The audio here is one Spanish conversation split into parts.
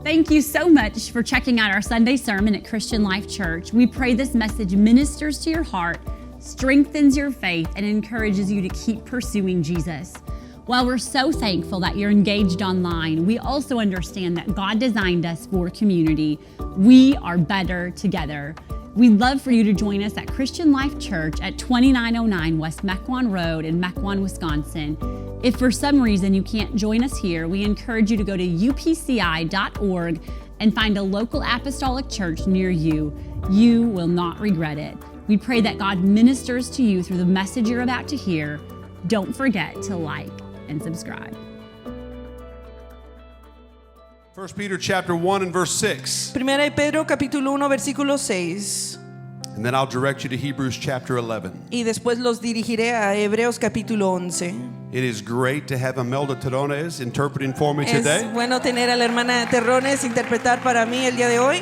Thank you so much for checking out our Sunday sermon at Christian Life Church. We pray this message ministers to your heart, strengthens your faith, and encourages you to keep pursuing Jesus. While we're so thankful that you're engaged online, we also understand that God designed us for community. We are better together. We'd love for you to join us at Christian Life Church at 2909 West Mequon Road in Mequon, Wisconsin. If for some reason you can't join us here, we encourage you to go to upci.org and find a local apostolic church near you. You will not regret it. We pray that God ministers to you through the message you're about to hear. Don't forget to like and subscribe. 1 Peter chapter 1 and verse 6. Primera de Pedro capítulo 1 versículo 6. And then I'll direct you to Hebrews chapter 11. Y después los dirigiré a Hebreos capítulo 11. It is great to have Imelda Terrones interpreting for me today. Es bueno tener a la hermana Terrones interpretar para mí el día de hoy.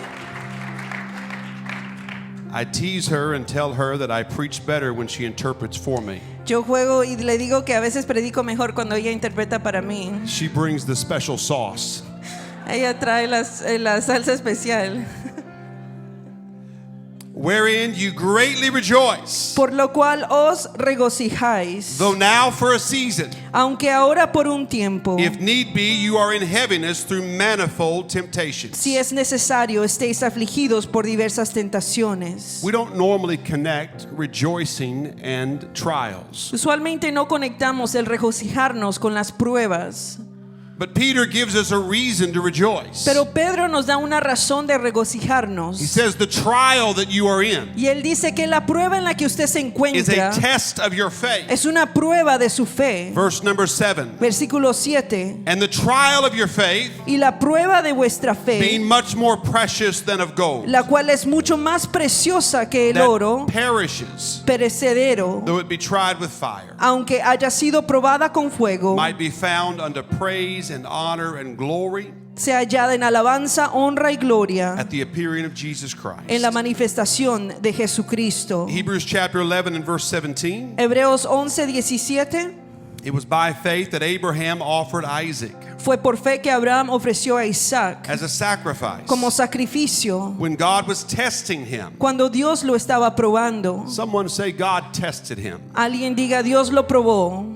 I tease her and tell her that I preach better when she interprets for me. Yo juego y le digo que a veces predico mejor cuando ella interpreta para mí. She brings the special sauce. Ella trae la salsa especial. Wherein you greatly rejoice, Por lo cual os regocijáis, though now for a season, aunque ahora por un tiempo, if need be, you are in heaviness through manifold temptations. si es necesario, estéis afligidos por diversas tentaciones. We don't normally connect rejoicing and trials. Usualmente no conectamos el regocijarnos con las pruebas. But Peter gives us a reason to rejoice. Pero Pedro nos da una razón de He regocijarnos. says the trial that you are in Y él dice que la prueba en la que usted se is a encuentra test of your faith. es una prueba de su fe. Verse number 7. Versículo 7. And the trial of your faith, Y la prueba de vuestra being fe, much more precious than of gold, la cual es mucho más preciosa que el oro, that perishes, perecedero, though it be tried with fire, aunque haya sido probada con fuego, might be found unto praise and honor and glory sea hallada en alabanza, honra y gloria at the appearing of Jesus Christ. en la manifestación de Jesucristo. Hebrews chapter 11 and verse 17. Hebreos 11:17. It was by faith that Abraham offered Isaac Fue por fe que Abraham ofreció a Isaac as a sacrifice como sacrificio when God was testing him. cuando Dios lo estaba probando. Someone say God tested him. Alguien diga, Dios lo probó.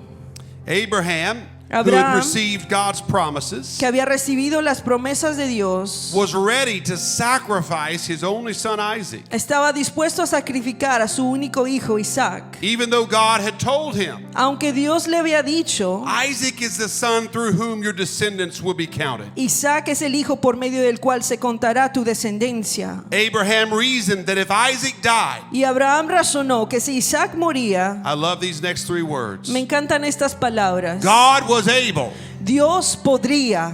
Abraham, who Abraham, had received God's promises, que había recibido las promesas de Dios, was ready to sacrifice his only son Isaac, estaba dispuesto a sacrificar a su único hijo Isaac. even though God had told him, Aunque Dios le había dicho, Isaac is the son through whom your descendants will be counted. Isaac es el hijo por medio del cual se contará tu descendencia. Abraham reasoned that if Isaac died, Y Abraham razonó que si Isaac moría, I love these next three words, me encantan estas palabras, God was able. Dios podría.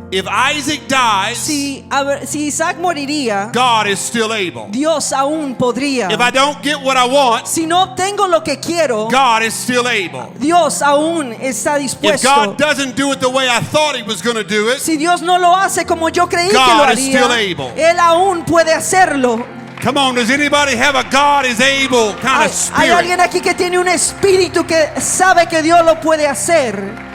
If Isaac dies, Si Isaac moriría, God is still able. Dios aún podría. If I don't get what I want, Si no obtengo lo que quiero, God is still able. Dios aún está If dispuesto. God doesn't do it the way I thought he was going to do it, Si Dios no lo hace como yo creí que God lo is still haría, able. Él aún puede hacerlo. come on, does anybody have a God is able kind of Hay alguien spirit? aquí que tiene un espíritu que sabe que Dios lo puede hacer.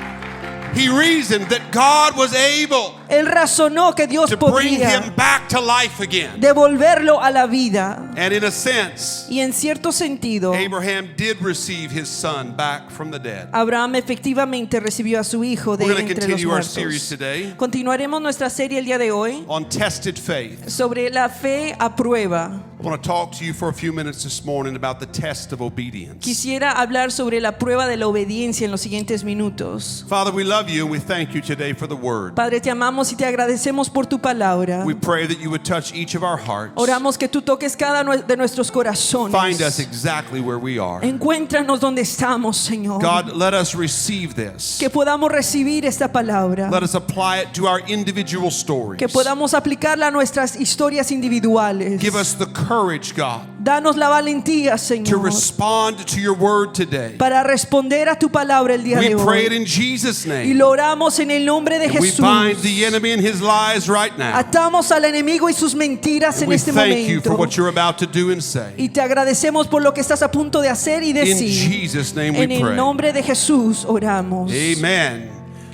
He reasoned that God was able Él razonó que Dios to bring podría him back to life again. devolverlo a la vida. And in a sense, Y en cierto sentido, Abraham did receive his son back from the dead. Abraham efectivamente recibió a su hijo de We're going to entre los continue our series muertos. today Continuaremos nuestra serie el día de hoy on tested faith. sobre la fe a prueba. I want to talk to you for a few minutes this morning about the test of obedience. Quisiera hablar sobre la prueba de la obediencia en los siguientes minutos. Father, we love you and we thank you today for the word. Padre, te amamos y te agradecemos por tu palabra. We pray that you would touch each of our hearts. Oramos que tú toques cada de nuestros corazones. Find us exactly where we are. Encuéntranos donde estamos, Señor. God, let us receive this. Que podamos recibir esta palabra. Let us apply it to our individual stories. Que podamos aplicarla a nuestras historias individuales. Give us the courage, God, Danos la valentía, to Señor, respond to your word today. para responder a tu palabra el día We de pray it hoy. in Jesus' Y name. lo oramos en el nombre de And we Jesús. bind the enemy and his lies right now. Atamos al enemigo y sus mentiras And en we este thank you for momento. what you're about to do and say. Y te agradecemos por lo que estás a punto de hacer y In decir. Jesus' name En we el pray. nombre de Jesús oramos. Amen.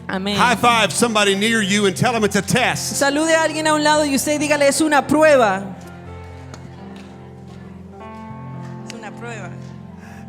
Amén. High five somebody near you and tell them it's a test. Salude a alguien a un lado y usted dígale, es una prueba. Es una prueba.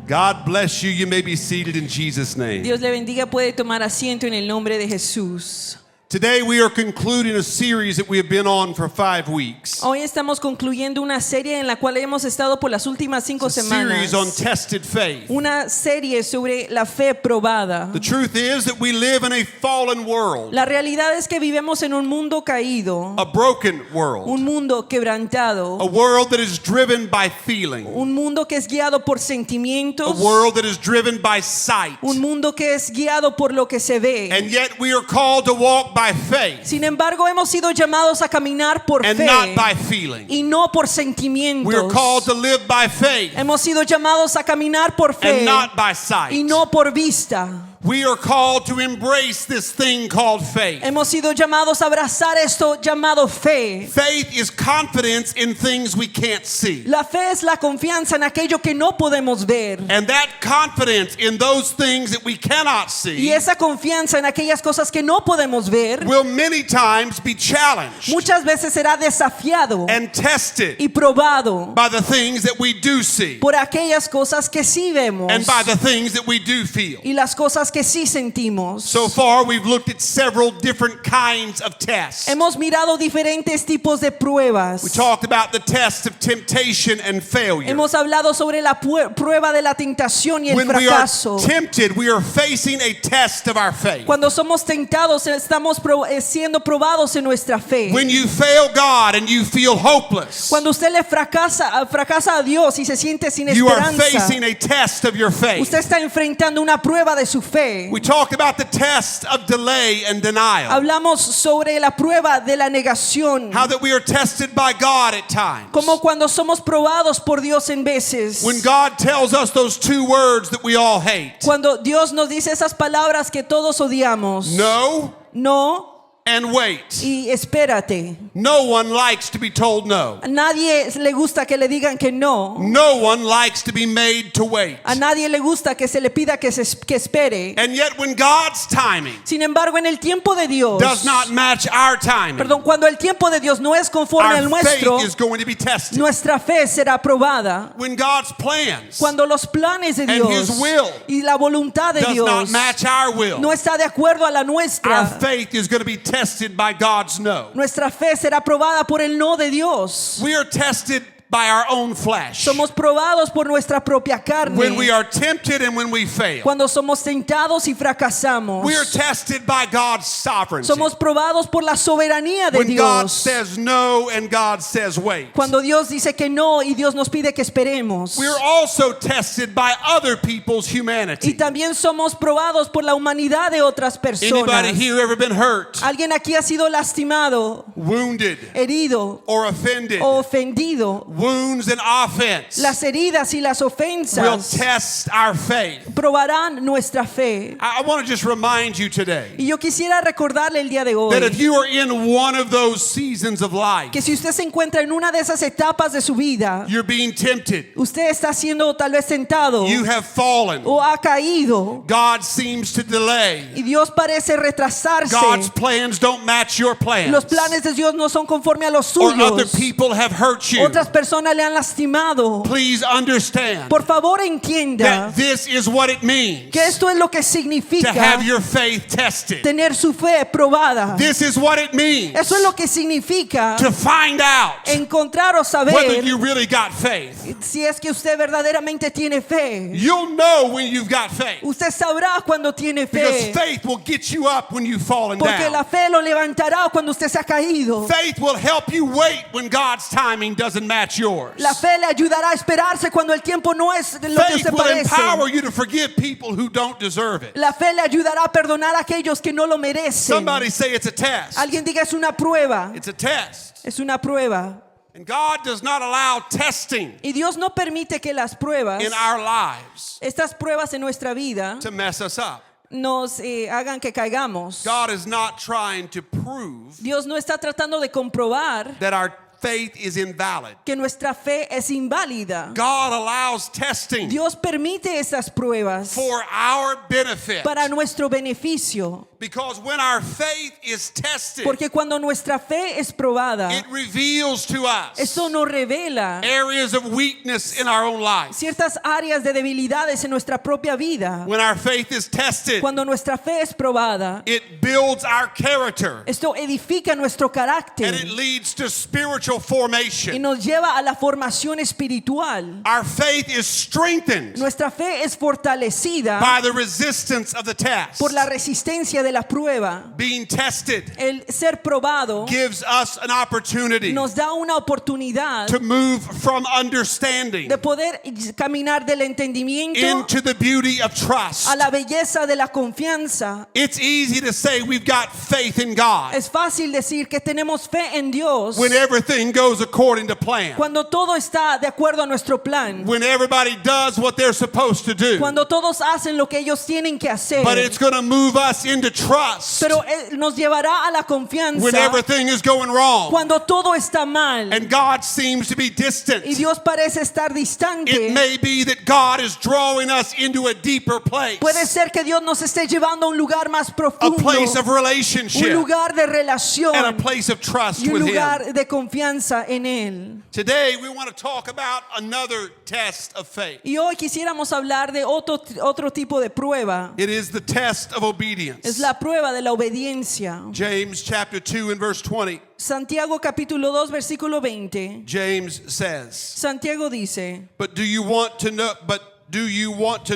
God bless you. You may be seated in Jesus' name. Dios le bendiga, puede tomar asiento en el nombre de Jesús. Today we are concluding a series that we have been on for 5 weeks. Hoy estamos concluyendo una serie en la cual hemos estado por las últimas 5 It's a semanas. series on tested faith. Una serie sobre la fe probada. The truth is that we live in a fallen world, La realidad es que vivimos en un mundo caído, a broken world, un mundo quebrantado, a world that is driven by feeling, un mundo que es guiado por a sentimientos, world that is driven by sight. un mundo que es guiado por lo que se ve. And yet we are called to walk by faith Sin embargo, hemos sido llamados a caminar por and fe not by feeling. y no por We are sentimientos. called to live by faith Hemos sido llamados a caminar por fe and not by y sight. no por vista. We are called to embrace this thing called faith. Hemos sido llamados a abrazar esto llamado fe. Faith is confidence in things we can't see. La fe es la confianza en aquello que no podemos ver. And that confidence in those things that we cannot Y see esa confianza en aquellas cosas que no podemos ver will many times be challenged muchas veces será desafiado and tested y probado by the things that we do see por aquellas cosas que sí vemos and by the things that we do feel. y las cosas que sí sentimos. So far, we've looked at several different kinds of tests. Hemos mirado diferentes tipos de pruebas. We talked about the test of temptation and failure. Hemos hablado sobre la prueba de la tentación y el When we are fracaso. tempted, we are facing a test of our faith. Cuando somos tentados, estamos siendo probados en nuestra fe. When you fail God and you feel hopeless, Cuando usted le fracasa a Dios y se siente sin you are esperanza, facing a test of your faith. usted está enfrentando una prueba de su fe. We talked about the test of delay and denial. Hablamos sobre la prueba de la negación, How that we are tested by God at times. como cuando somos probados por Dios en veces. When God tells us those 2 words that we all hate. Cuando Dios nos dice esas palabras que todos odiamos. No No and wait. y espérate. No one likes to be told no. A nadie le gusta que le digan que no. No one likes to be made to wait. A nadie le gusta que se le pida que espere. And yet when God's timing Sin embargo, en el tiempo de Dios, does not match our timing, cuando el tiempo de Dios no es conforme al our nuestro, faith is going to be tested. nuestra fe será probada. When God's plans Cuando los planes de and Dios His will y la voluntad de does not Dios match our will, no está de acuerdo a la our nuestra, faith is going to be tested by God's no. nuestra fe será probada por el no de Dios. We are tested by our own flesh. Somos probados por nuestra propia carne. When we are tempted and when we fail. Cuando somos tentados y fracasamos. We are tested by God's sovereignty. Somos probados por la soberanía de When God Dios. says no and God says wait. Cuando Dios dice que no y Dios nos pide que esperemos. We are also tested by other people's Y humanity. también somos probados por la humanidad de otras personas. Anybody here ever been hurt, ¿Alguien aquí ha sido lastimado, wounded, herido or offended? o ofendido? Wounds and offense Las heridas y las will ofensas test our faith. probarán nuestra fe. I want to just remind you today Y yo quisiera recordarle el día de that if hoy you are in one of those seasons of life, que si usted se encuentra en una de esas etapas de su vida, you're being tempted, usted está siendo tal vez tentado you have fallen, o ha caído God seems to delay, y Dios parece retrasarse. God's plans don't match your plans, Los planes de Dios no son conforme a los or other suyos. people have hurt you. Otras personas le han lastimado. Please understand Por favor, entienda that this is what it means que esto es lo que to significa have your faith tested. tener su fe probada. This is what it means Eso es lo que significa to find out encontrar o whether saber you really got faith. si es que usted verdaderamente tiene fe. You'll know when you've got faith, Usted sabrá cuando tiene because fe, faith will get you up when you've fallen porque la down. fe lo levantará cuando usted se ha caído. Faith will help you wait when God's timing doesn't match yours. La fe le ayudará a esperarse cuando el tiempo no es lo que Faith usted will empower parece. you to forgive people who don't deserve it. La fe le ayudará a perdonar a aquellos que no lo merecen. Somebody say it's a test. Alguien diga es una prueba. It's a test. Es una prueba. And God does not allow testing Y Dios no permite que las pruebas, in our lives estas pruebas en nuestra vida, to mess us up. nos hagan que caigamos. God is not trying to prove Dios no está tratando de comprobar that our faith is invalid. que nuestra fe es inválida. God allows testing Dios permite esas pruebas for our benefit, para nuestro beneficio, Because when our faith is tested, Porque cuando nuestra fe es probada, it reveals to us eso nos revela areas of weakness in our own life. ciertas áreas de debilidades en nuestra propia vida. When our faith is tested, Cuando nuestra fe es probada, it builds our character esto edifica nuestro and carácter it leads to spiritual y formation. nos lleva a la formación espiritual. Our faith is strengthened Nuestra fe es fortalecida by the resistance of the test. por la resistencia de la prueba. Being tested El ser probado gives us an opportunity nos da una oportunidad to move from understanding de poder caminar del entendimiento into the beauty of trust. a la belleza de la confianza. It's easy to say we've got faith in God Es fácil decir que tenemos fe en Dios when everything goes according to plan, cuando todo está de acuerdo a nuestro plan, when everybody does what they're supposed to do. cuando todos hacen lo que ellos tienen que hacer. But it's going to move us into trust Pero nos llevará a la when confianza everything is going wrong cuando todo está mal and God seems to be distant. y Dios parece estar distante. It may be that God is drawing us into a deeper place, Puede ser que Dios nos esté llevando a un lugar más a profundo, place of un relationship lugar de and a relación place of trust y un with Him. lugar de confianza en Él. Today we want to talk about another test of faith. Y hoy quisiéramos hablar de otro tipo de prueba. It is the test of obedience. Es la prueba de la obediencia. James chapter 2 and verse 20. Santiago capítulo 2 versículo 20. James says, Santiago dice: But do you want to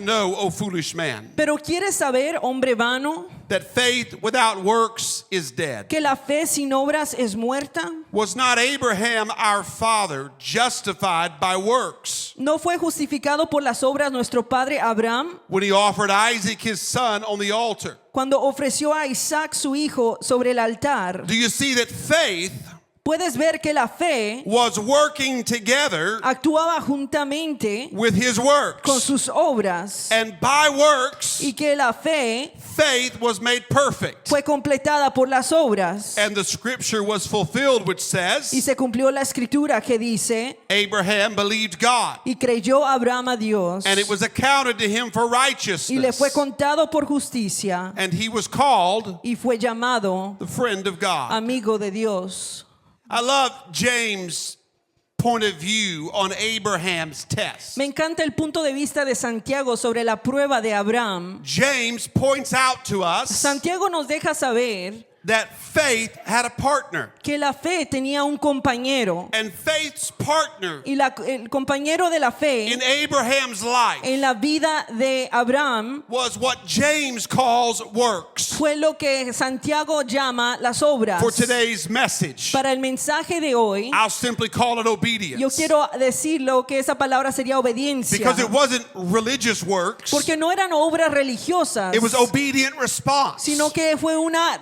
know, O foolish man, Pero ¿quieres saber, hombre vano, that faith without works is dead? que la fe sin obras es muerta? Was not Abraham our father justified by works ¿No fue justificado por las obras nuestro padre Abraham when he offered Isaac his son on the altar? cuando ofreció a Isaac su hijo sobre el altar? Do you see that faith Puedes ver que la fe was working together actuaba juntamente with his con works? sus obras And by works, y que la fe faith was made perfect. fue completada por las obras. And the scripture was fulfilled, which Y says, se cumplió la escritura que dice: Abraham believed God, y creyó Abraham a Dios and it was accounted to him for y le righteousness. fue contado por justicia And he was called y fue llamado the friend of God. amigo de Dios. I love James' point of view on Abraham's test. Me encanta el punto de vista de Santiago sobre la prueba de Abraham. James points out to us Santiago nos deja saber that faith had a partner. que la fe tenía un compañero And faith's partner y el compañero de la fe in Abraham's life en la vida de Abraham was what James calls works. fue lo que Santiago llama las obras. For today's message, Para el mensaje de hoy, I'll simply call it yo obedience. quiero decirlo que esa palabra sería obediencia, Because it wasn't religious works, porque no eran obras religiosas, it was obedient response. sino que fue una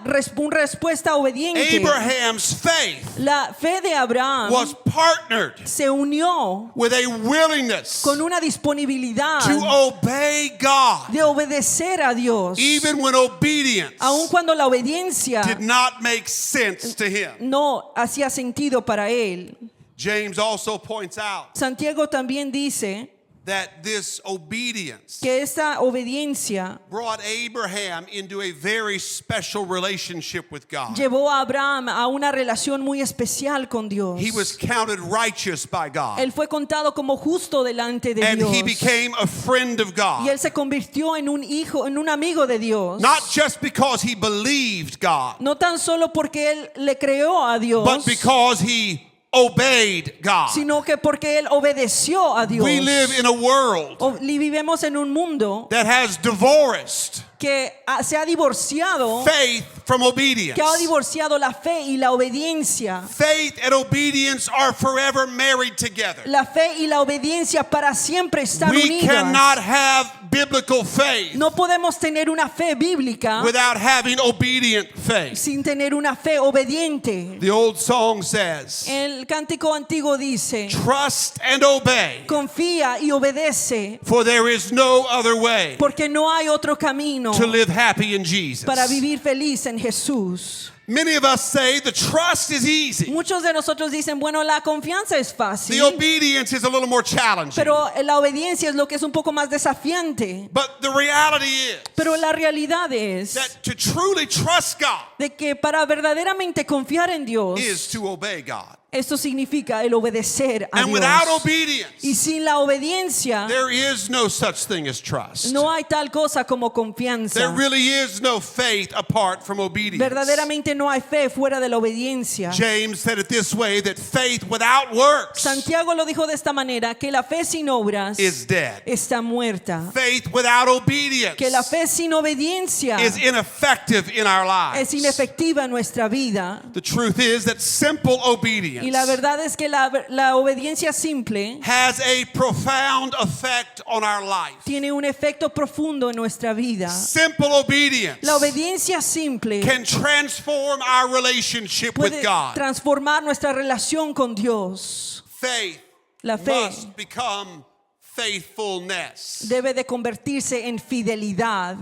respuesta obediente. Abraham's faith La fe de Abraham was partnered se unió with a willingness con una disponibilidad to obey God, de obedecer a Dios, even when obedience aun cuando la obediencia did not make sense to him. no hacía sentido para él. James also points out Santiago también dice that this obedience que esta obediencia brought Abraham into a very special relationship with God. llevó a Abraham a una relación muy especial con Dios. He was counted righteous by God, Él fue contado como justo delante de and Dios. he became a friend of Y God. él se convirtió en un hijo, en un amigo de Dios. Not just because he believed God, No tan solo porque él le creó a Dios, but because he obeyed God. sino que porque él obedeció a Dios. We live in a world Vivimos en un mundo that has divorced que se ha divorciado, faith from obedience. que ha divorciado la fe y la obediencia. Faith and obedience are forever married together. La fe y la obediencia para siempre están We cannot unidas. have biblical faith No podemos tener una fe bíblica without having obedient faith. sin tener una fe obediente. The old song says, El cántico antiguo dice: trust and obey, confía y obedece, for there is no other way porque no hay otro camino to live happy in Jesus. para vivir feliz en Jesús. Many of us say the trust is easy. Muchos de nosotros dicen, bueno, la confianza es fácil, The obedience is a little more challenging. pero la obediencia es lo que es un poco más desafiante. But the reality is Pero la realidad es that to truly trust God de que para verdaderamente confiar en Dios, is to obey God. esto significa el obedecer a And without Dios. obedience, Y sin la obediencia, there is no such thing as trust. no hay tal cosa como There confianza. really is no faith apart from obedience. Verdaderamente no hay fe fuera de la obediencia. James said it this way, that faith without works Santiago lo dijo de esta manera, que la fe sin obras is dead. está muerta. Faith without obedience Que la fe sin obediencia is ineffective in our es lives. inefectiva en nuestra vida. The truth is that simple obedience Y la verdad es que la obediencia simple has a profound effect on our life. tiene un efecto profundo en nuestra vida. Simple obedience La obediencia simple can transform our relationship puede with God. transformar nuestra relación con Dios. Faith La fe must become faithfulness. debe de convertirse en fidelidad.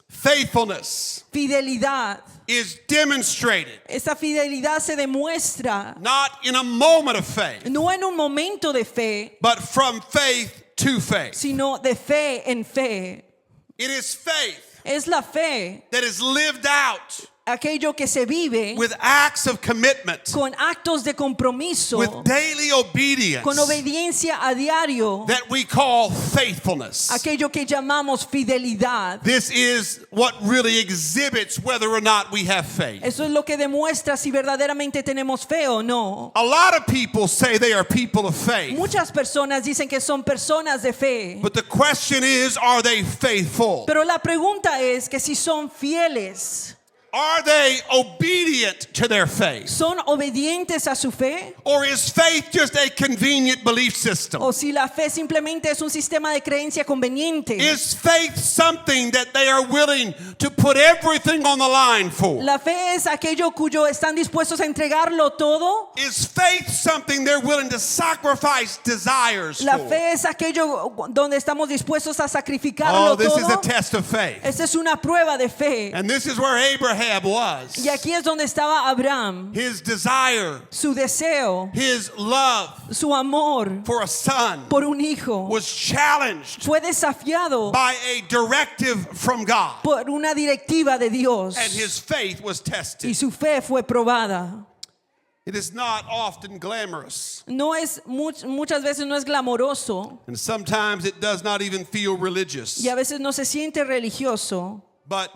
Faithfulness Fidelidad. is demonstrated Esta fidelidad se demuestra not in a moment of faith, no en un momento de fe, but from faith to faith. sino de fe en fe. It is faith Es la fe, that is lived out aquello que se vive with acts of commitment, con actos de compromiso, with daily obedience con obediencia a diario, that we call faithfulness. aquello que llamamos fidelidad. This is what really exhibits whether or not we have faith. Eso es lo que demuestra si verdaderamente tenemos fe o no. A lot of people say they are people of faith, Muchas personas dicen que son personas de fe, but the question is, are they faithful? pero la pregunta es que si son fieles, Are they obedient to their faith? ¿son obedientes a su fe? Or is faith just a convenient belief system? ¿O si la fe simplemente es un sistema de creencia conveniente? Is faith something that they are willing to put everything on the line for? ¿La fe es aquello cuyo están dispuestos a entregarlo todo? Is faith something they're willing to sacrifice desires ¿La for? fe es aquello donde estamos dispuestos a sacrificarlo Oh, this is a todo? test of faith. Esta es una prueba de fe. And this is where Abraham was. Y aquí es donde estaba Abraham, His desire, su deseo, his love su amor for a son por un hijo was challenged fue desafiado by a directive from God. por una directiva de Dios And his faith was y tested. su fe fue probada. It is not often glamorous. No es muchas veces no es glamoroso And sometimes it does not even feel religious. y a veces no se siente religioso, But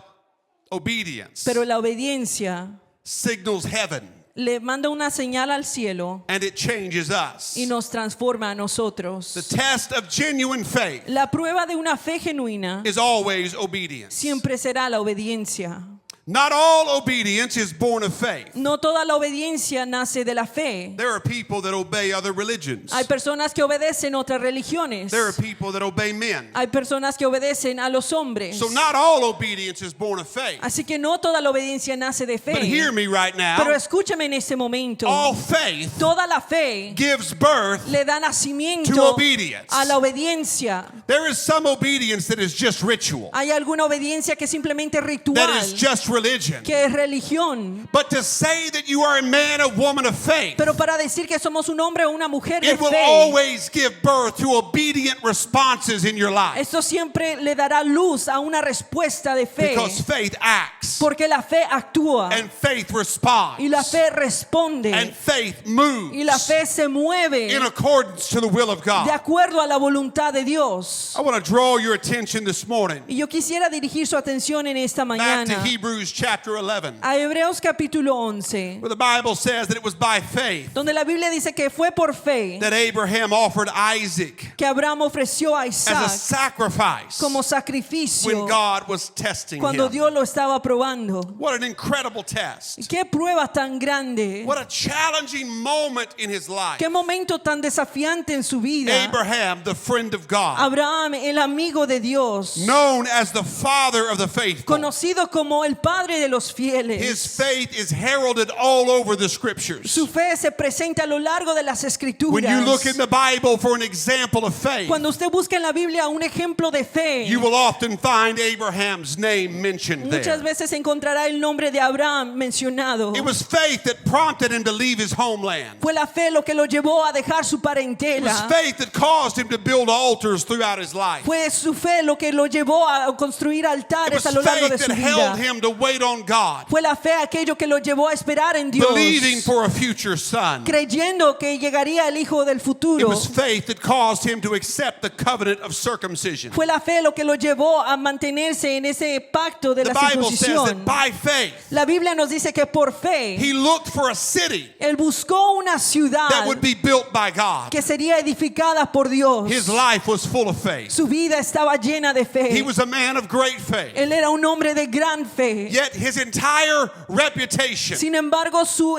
obedience pero la obediencia signals heaven le manda una señal al cielo and it changes us. y nos transforma a The nosotros. test of genuine faith La prueba de una fe genuina is always obedience. siempre será la obediencia. Not all obedience is born of faith. No toda la obediencia nace de la fe. There are people that obey other religions. Hay personas que obedecen otras religiones. There are people that obey men. Hay personas que obedecen a los hombres. So not all obedience is born of faith. Así que no toda la obediencia nace de But hear fe. me right Pero now. escúchame en este momento. All faith Toda la fe gives birth. le da To nacimiento obedience. a la obediencia. There is some obedience that is just ritual, Hay alguna obediencia que es simplemente that ritual, is just religion. que es religión. But to say that you are a man or woman of faith, Pero para decir que somos un hombre o una mujer de it will fe, always give birth to obedient responses in your life. esto siempre le dará luz a una respuesta de fe. Because faith acts, Porque la fe actúa and faith responds, y la fe responde and faith moves y la fe se mueve in accordance to the will of de God. acuerdo a la voluntad de Dios. I want to draw your attention this morning Y yo quisiera dirigir su atención en esta back to mañana Hebrews chapter 11, a Hebreos capítulo 11, where the Bible says that it was by faith donde la Biblia dice que fue por fe that Abraham offered Isaac que Abraham ofreció a as a Isaac sacrifice como when sacrificio God was testing cuando him. Dios lo estaba probando. What an incredible test. Qué prueba tan grande, What a challenging moment in his life. qué momento tan desafiante en su vida. Abraham, the friend of God, Abraham, el amigo de Dios, known as the father of the faithful, conocido como el Padre de los His fieles. faith is heralded all over the scriptures. Su fe se presenta a lo largo de las When you look escrituras. in the Bible for an example of faith, Cuando usted busca en la Biblia un ejemplo de fe, you will often find Abraham's name mentioned muchas there. veces encontrará el nombre de Abraham mencionado. It was faith that prompted him to leave his homeland. Fue la fe lo que lo llevó a dejar su It was parentela. faith that caused him to build altars throughout his life. Fue su fe lo que lo llevó a construir It altares was a lo largo de faith su that held vida. him to wait on God, Fue la fe aquello que lo llevó a esperar en Dios, believing for a future son. creyendo que llegaría el hijo del It futuro. was faith that caused him to accept the covenant of circumcision. Fue la fe lo que lo llevó a mantenerse en ese pacto de The la Bible says that circuncisión. by faith, La Biblia nos dice que por fe he looked for a city él buscó una ciudad that would be built by God. que sería edificada por Dios. His life was full of faith. Su vida estaba llena de He fe. was a man of great faith. Él era un hombre de gran fe. Yet his entire reputation, Sin embargo, su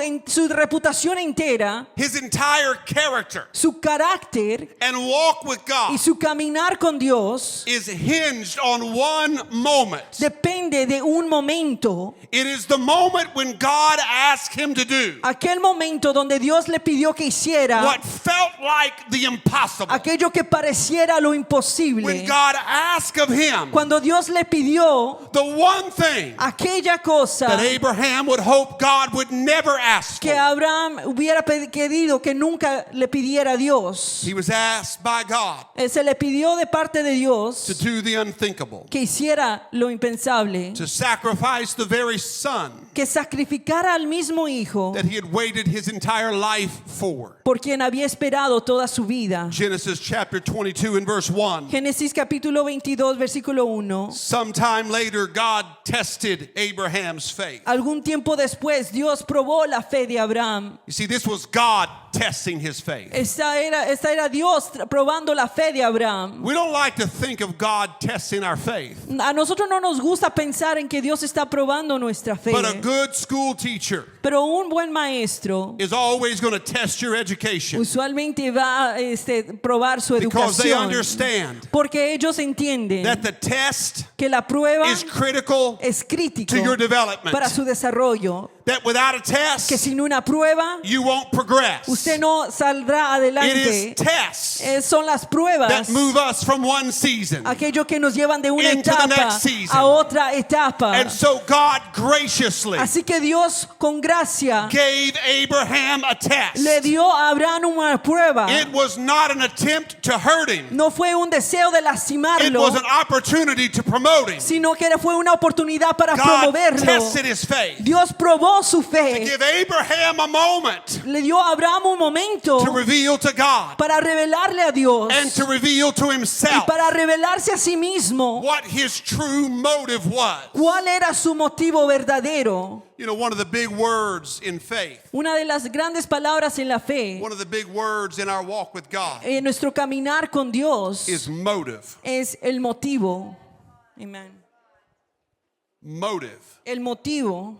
reputación entera, his entire character, su carácter and walk with God y su caminar con Dios is hinged on one moment. depende de un momento. It is the moment when God asked him to do Aquel momento donde Dios le pidió que hiciera what felt like the impossible. aquello que pareciera lo When imposible. God asked of him Cuando Dios le pidió the one thing aquella cosa that Abraham would hope God would never ask que for. Abraham hubiera pedido que nunca le pidiera a Dios. He was asked by God Él se le pidió de parte de to Dios do the unthinkable, que hiciera lo impensable, to sacrifice the very son que sacrificara al mismo hijo that he had waited his entire life for. por quien había esperado toda su vida. Genesis chapter 22 and verse 1. Génesis capítulo 22 versículo 1. Sometime later, God tested Abraham's faith. Algún tiempo después Dios probó la fe de Abraham. You see, this was God testing his faith. Esta era Dios probando la fe de Abraham. We don't like to think of God testing our faith, A nosotros no nos gusta pensar en que Dios está probando nuestra fe. but a good school teacher Pero un buen maestro is always going to test your education usualmente va a probar su because they educación. understand Porque ellos entienden that the test que la prueba is critical es crítico to your development. para su desarrollo. That without a Que test, sin una prueba you won't progress. usted no saldrá It adelante. is tests Son las pruebas, that move us from one season. aquello que nos llevan de una into the etapa next season. a otra etapa. And so God graciously Así que Dios con gracia gave Abraham a test. le dio a Abraham una prueba. It was not an attempt to hurt him. No fue un deseo de It lastimarlo, was an opportunity to promote him. sino que fue una oportunidad para God promoverlo. tested his faith. Dios probó su To fe. give Abraham a moment Le dio a Abraham un momento to reveal to God para revelarle a Dios and to reveal to y himself para revelarse a sí mismo what his true motive was. cuál era su motivo verdadero. You know, one of the big words in faith, Una de las grandes palabras en la fe, one of the big words in our walk with God en nuestro caminar con Dios, is motive. es el motivo. Amen. Motive. El motivo.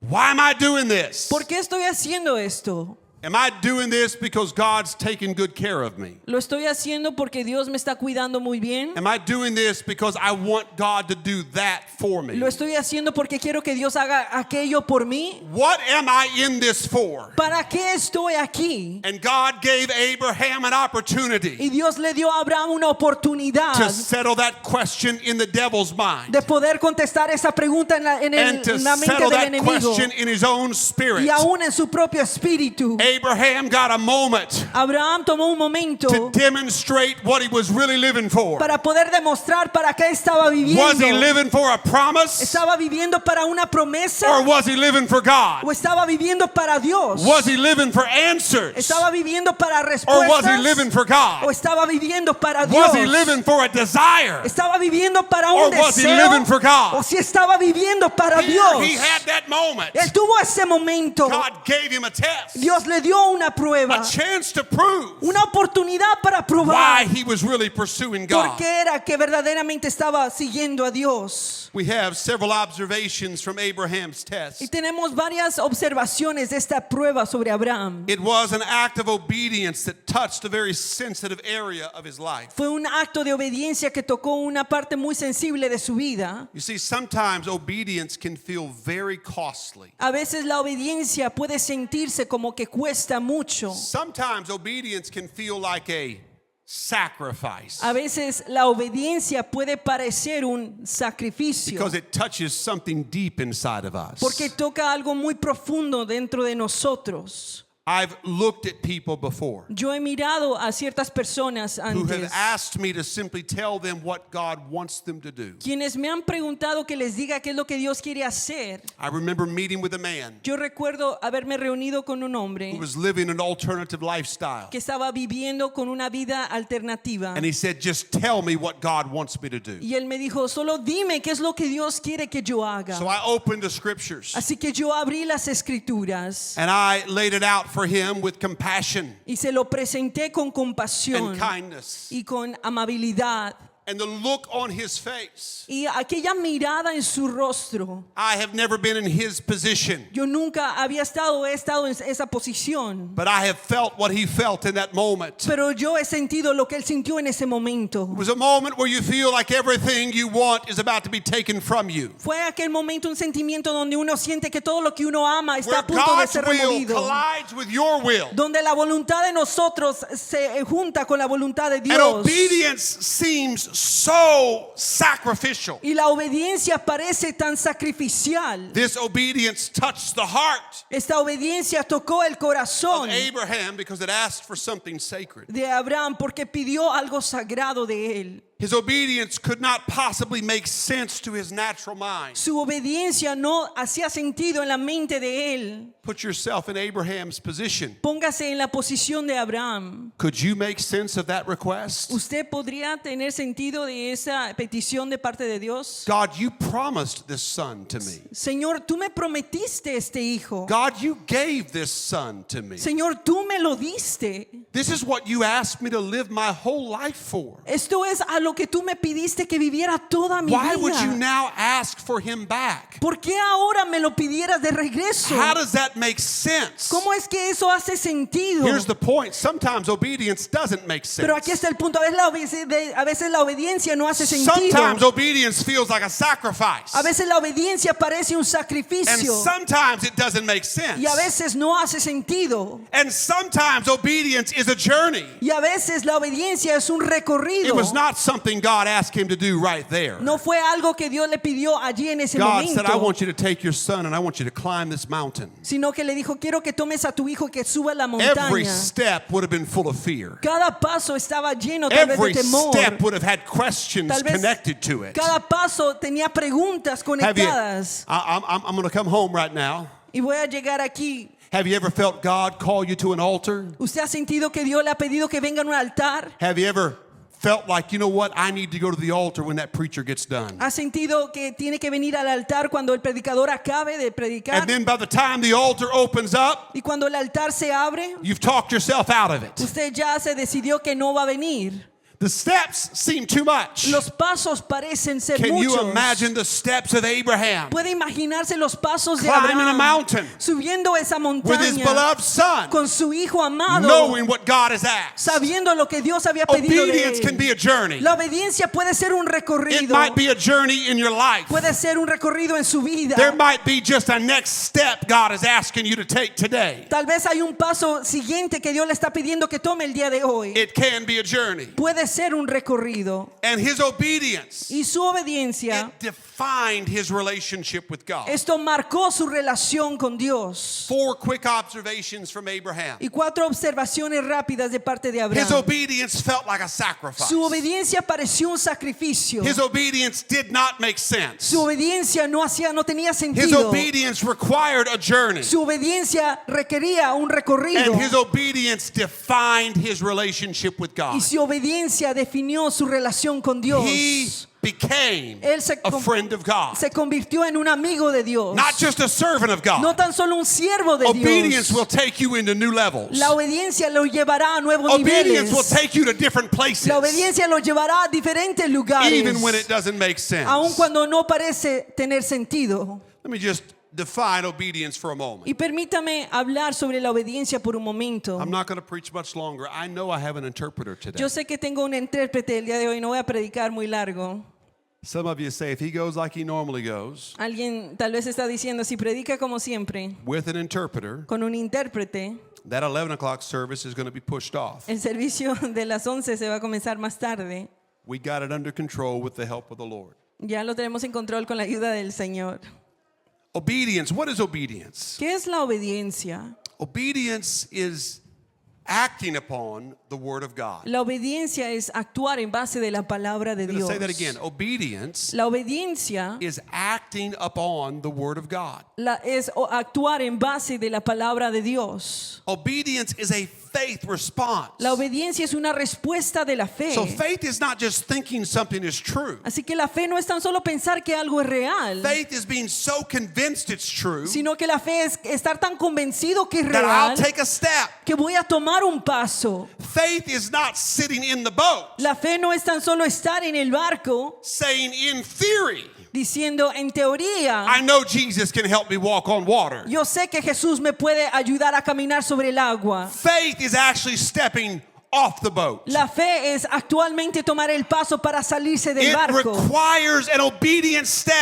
Why am I doing this? ¿Por qué estoy haciendo esto? Am I doing this because God's taking good care of me? ¿Lo estoy haciendo porque Dios me está cuidando muy bien? Am I doing this because I want God to do that for me? ¿Lo estoy haciendo porque quiero que Dios haga aquello por mí? What am I in this for? ¿Para qué estoy aquí? And God gave Abraham an opportunity Y Dios le dio a Abraham una to oportunidad settle that question in the devil's mind de poder contestar esa pregunta and to en la mente settle del that enemigo question in his own spirit. y aún en su propio espíritu. Abraham got a moment Abraham tomó un momento to demonstrate what he was really living for. para poder demostrar para qué estaba Was he viviendo. living for a promise ¿Estaba viviendo para una promesa or was he living for God? o estaba viviendo para Dios? Was he living for answers ¿Estaba viviendo para or was he living respuestas for o God? estaba viviendo para Dios? Was he living for a desire ¿Estaba viviendo para or un was he deseo living for God? o si estaba viviendo para Here Dios? he had that moment. Él tuvo ese momento. God gave him a test. Dios le dio una prueba, a chance to prove una oportunidad para why probar he was really pursuing por God. qué era que verdaderamente estaba siguiendo a Dios. We have several observations from Abraham's test. Y tenemos varias observaciones de esta prueba sobre Abraham. It was an act of obedience that touched a very sensitive area of his life. Fue un acto de obediencia que tocó una parte muy sensible de su vida. You see, sometimes obedience can feel very costly. A veces la obediencia puede sentirse como que cuesta mucho. Sometimes obedience can feel like a sacrifice A veces la obediencia puede parecer un sacrificio because it touches something deep inside of us. porque toca algo muy profundo dentro de nosotros. I've looked at people before Yo he mirado a ciertas personas who have antes asked me to simply tell them what God wants them to do. quienes me han preguntado que les diga qué es lo que Dios quiere hacer. I remember meeting with a man Yo recuerdo haberme reunido con un hombre who was living an alternative lifestyle. que estaba viviendo con una vida alternativa. And he said, just tell me what God wants me to do. Y él me dijo, solo dime qué es lo que Dios quiere que yo haga. So I opened the scriptures Así que yo abrí las escrituras and I laid it out for him with compassion y se lo presenté con compasión and kindness. y con amabilidad. And the look on his face. Y aquella mirada en su rostro. I have never been in his position, Yo nunca he estado en esa posición. but I have felt what he felt in that moment. Pero yo he sentido lo que él sintió en ese momento. It was a moment where you feel like everything you want is about to be taken from you. Fue aquel momento un sentimiento donde uno siente que todo lo que uno ama está Where a punto de God's ser will removido. collides with your will. Donde la voluntad de nosotros se junta con la voluntad de And Dios. obedience seems so sacrificial. Y la obediencia parece tan sacrificial. This obedience touched the heart Esta obediencia tocó el of corazón Abraham because it asked for something sacred. de Abraham porque pidió algo sagrado de él. His obedience could not possibly make sense to his natural mind. Su obediencia no hacía sentido en la mente de él. Put yourself in Abraham's position. Póngase en la posición de Abraham. Could you make sense of that request? ¿Usted podría tener sentido de esa petición de parte de Dios? God, you promised this son to me. Señor, tú me prometiste este hijo. God, you gave this son to me. Señor, tú me lo diste. This is what you asked me to live my whole life for. Esto es a lo que tú me pidiste que viviera toda mi Why would you vida. now ask for him back? ¿Por qué ahora me lo pidieras de regreso? How does that make sense? ¿Cómo es que eso hace sentido? Here's the point. Sometimes obedience doesn't make sense. Pero aquí está el punto. A veces la obediencia no hace sentido. Sometimes obedience feels like a sacrifice. A veces la obediencia parece un And sacrificio. sometimes it doesn't make sense. Y a veces no hace sentido. And sometimes obedience is a journey. Y a veces la obediencia es un It recorrido. was not something God asked him to do right there. No fue algo que Dios le pidió allí en ese God said, I momento. want you to take your son and I want you to climb this mountain. Sino que le dijo, quiero que tomes a tu hijo que suba la Every montaña. step would have been full of fear. Cada paso estaba lleno tal vez Every de temor. step would have had questions Tal vez connected to it. cada paso tenía preguntas Have you, conectadas. I'm going to come home right now. Y voy a llegar aquí. Have you ever felt God call you to an altar? ¿Usted ha sentido que Dios le ha pedido que venga a un altar? Have you ever felt like, you know what, I need to go to the altar when that preacher gets done? ¿Ha sentido que tiene que venir al altar cuando el predicador acabe de predicar? And then by the time the altar opens up, Y cuando el altar se abre, you've talked yourself out of it. usted ya se decidió que no va a venir. The steps seem too much. Los pasos parecen ser Can you muchos. imagine the steps of Abraham Puede imaginarse los pasos de climbing a Abraham mountain subiendo esa with his montaña beloved son, con su hijo amado, knowing what God has asked? sabiendo lo que Dios había pedido de Obedience can él. be a journey. La obediencia puede ser un It recorrido, might be a journey in your life. puede ser un recorrido en su vida. There might be just a next step God is asking you to take today. Tal vez hay un paso siguiente que Dios le está pidiendo que tome el día de hoy. It can be a journey. Puede ser un recorrido. And his obedience, Y su obediencia, it defined his relationship with God. esto marcó su relación con Dios. 4 quick observations from Abraham. Y 4 observaciones rápidas de parte de His Abraham. obedience felt like a sacrifice. Su obediencia pareció un sacrificio. His obedience did not make sense. Su obediencia no tenía His sentido. obedience required a journey. Su obediencia requería un recorrido. And his obedience defined his relationship with God. Y su obediencia definió su relación con Dios. He became Él se a friend of God. se convirtió en un amigo de Dios. Not just a servant of No God. tan solo un siervo de Obedience Dios. will take you into new levels. La obediencia lo llevará a nuevos Obedience will niveles. take you to different places. La obediencia lo llevará a diferentes lugares. Even when it doesn't make sense. Aun cuando no parece tener sentido. Let me just define obedience for a moment. Y permítame hablar sobre la obediencia por un momento. I'm not going to preach much longer. I know I have an interpreter today. Yo sé que tengo un intérprete el día de hoy, no voy a predicar muy largo. Some of you say if he goes like he normally goes Alguien tal vez está diciendo, si predica como siempre, with an interpreter, con un intérprete, that 11 o'clock service is going to be pushed off. el servicio de las 11 se va a comenzar más tarde. We got it under control with the help of the Lord. Ya lo tenemos en control con la ayuda del Señor. Obedience. What is obedience? ¿Qué es la obediencia? Obedience is acting upon the word of God. La obediencia es actuar en base de la palabra de I'm going to Dios. say that again. Obedience La obediencia is acting upon the word of God. es actuar en base de la palabra de Dios. Obedience is a faith response. La obediencia es una respuesta de la fe. So faith is not just thinking something is true. Así que la fe no es tan solo pensar que algo es real, Faith is being so convinced it's true sino que la fe es estar tan convencido que es that I'll real take a step. que voy a tomar un paso. Faith is not sitting in the boat La fe no es tan solo estar en el barco saying in theory, diciendo en teoría, I know Jesus can help me walk on water. yo sé que Jesús me puede ayudar a caminar sobre el agua. Faith is actually stepping off the boat. La fe es actualmente tomar el paso para salirse del It barco. requires an obedient step.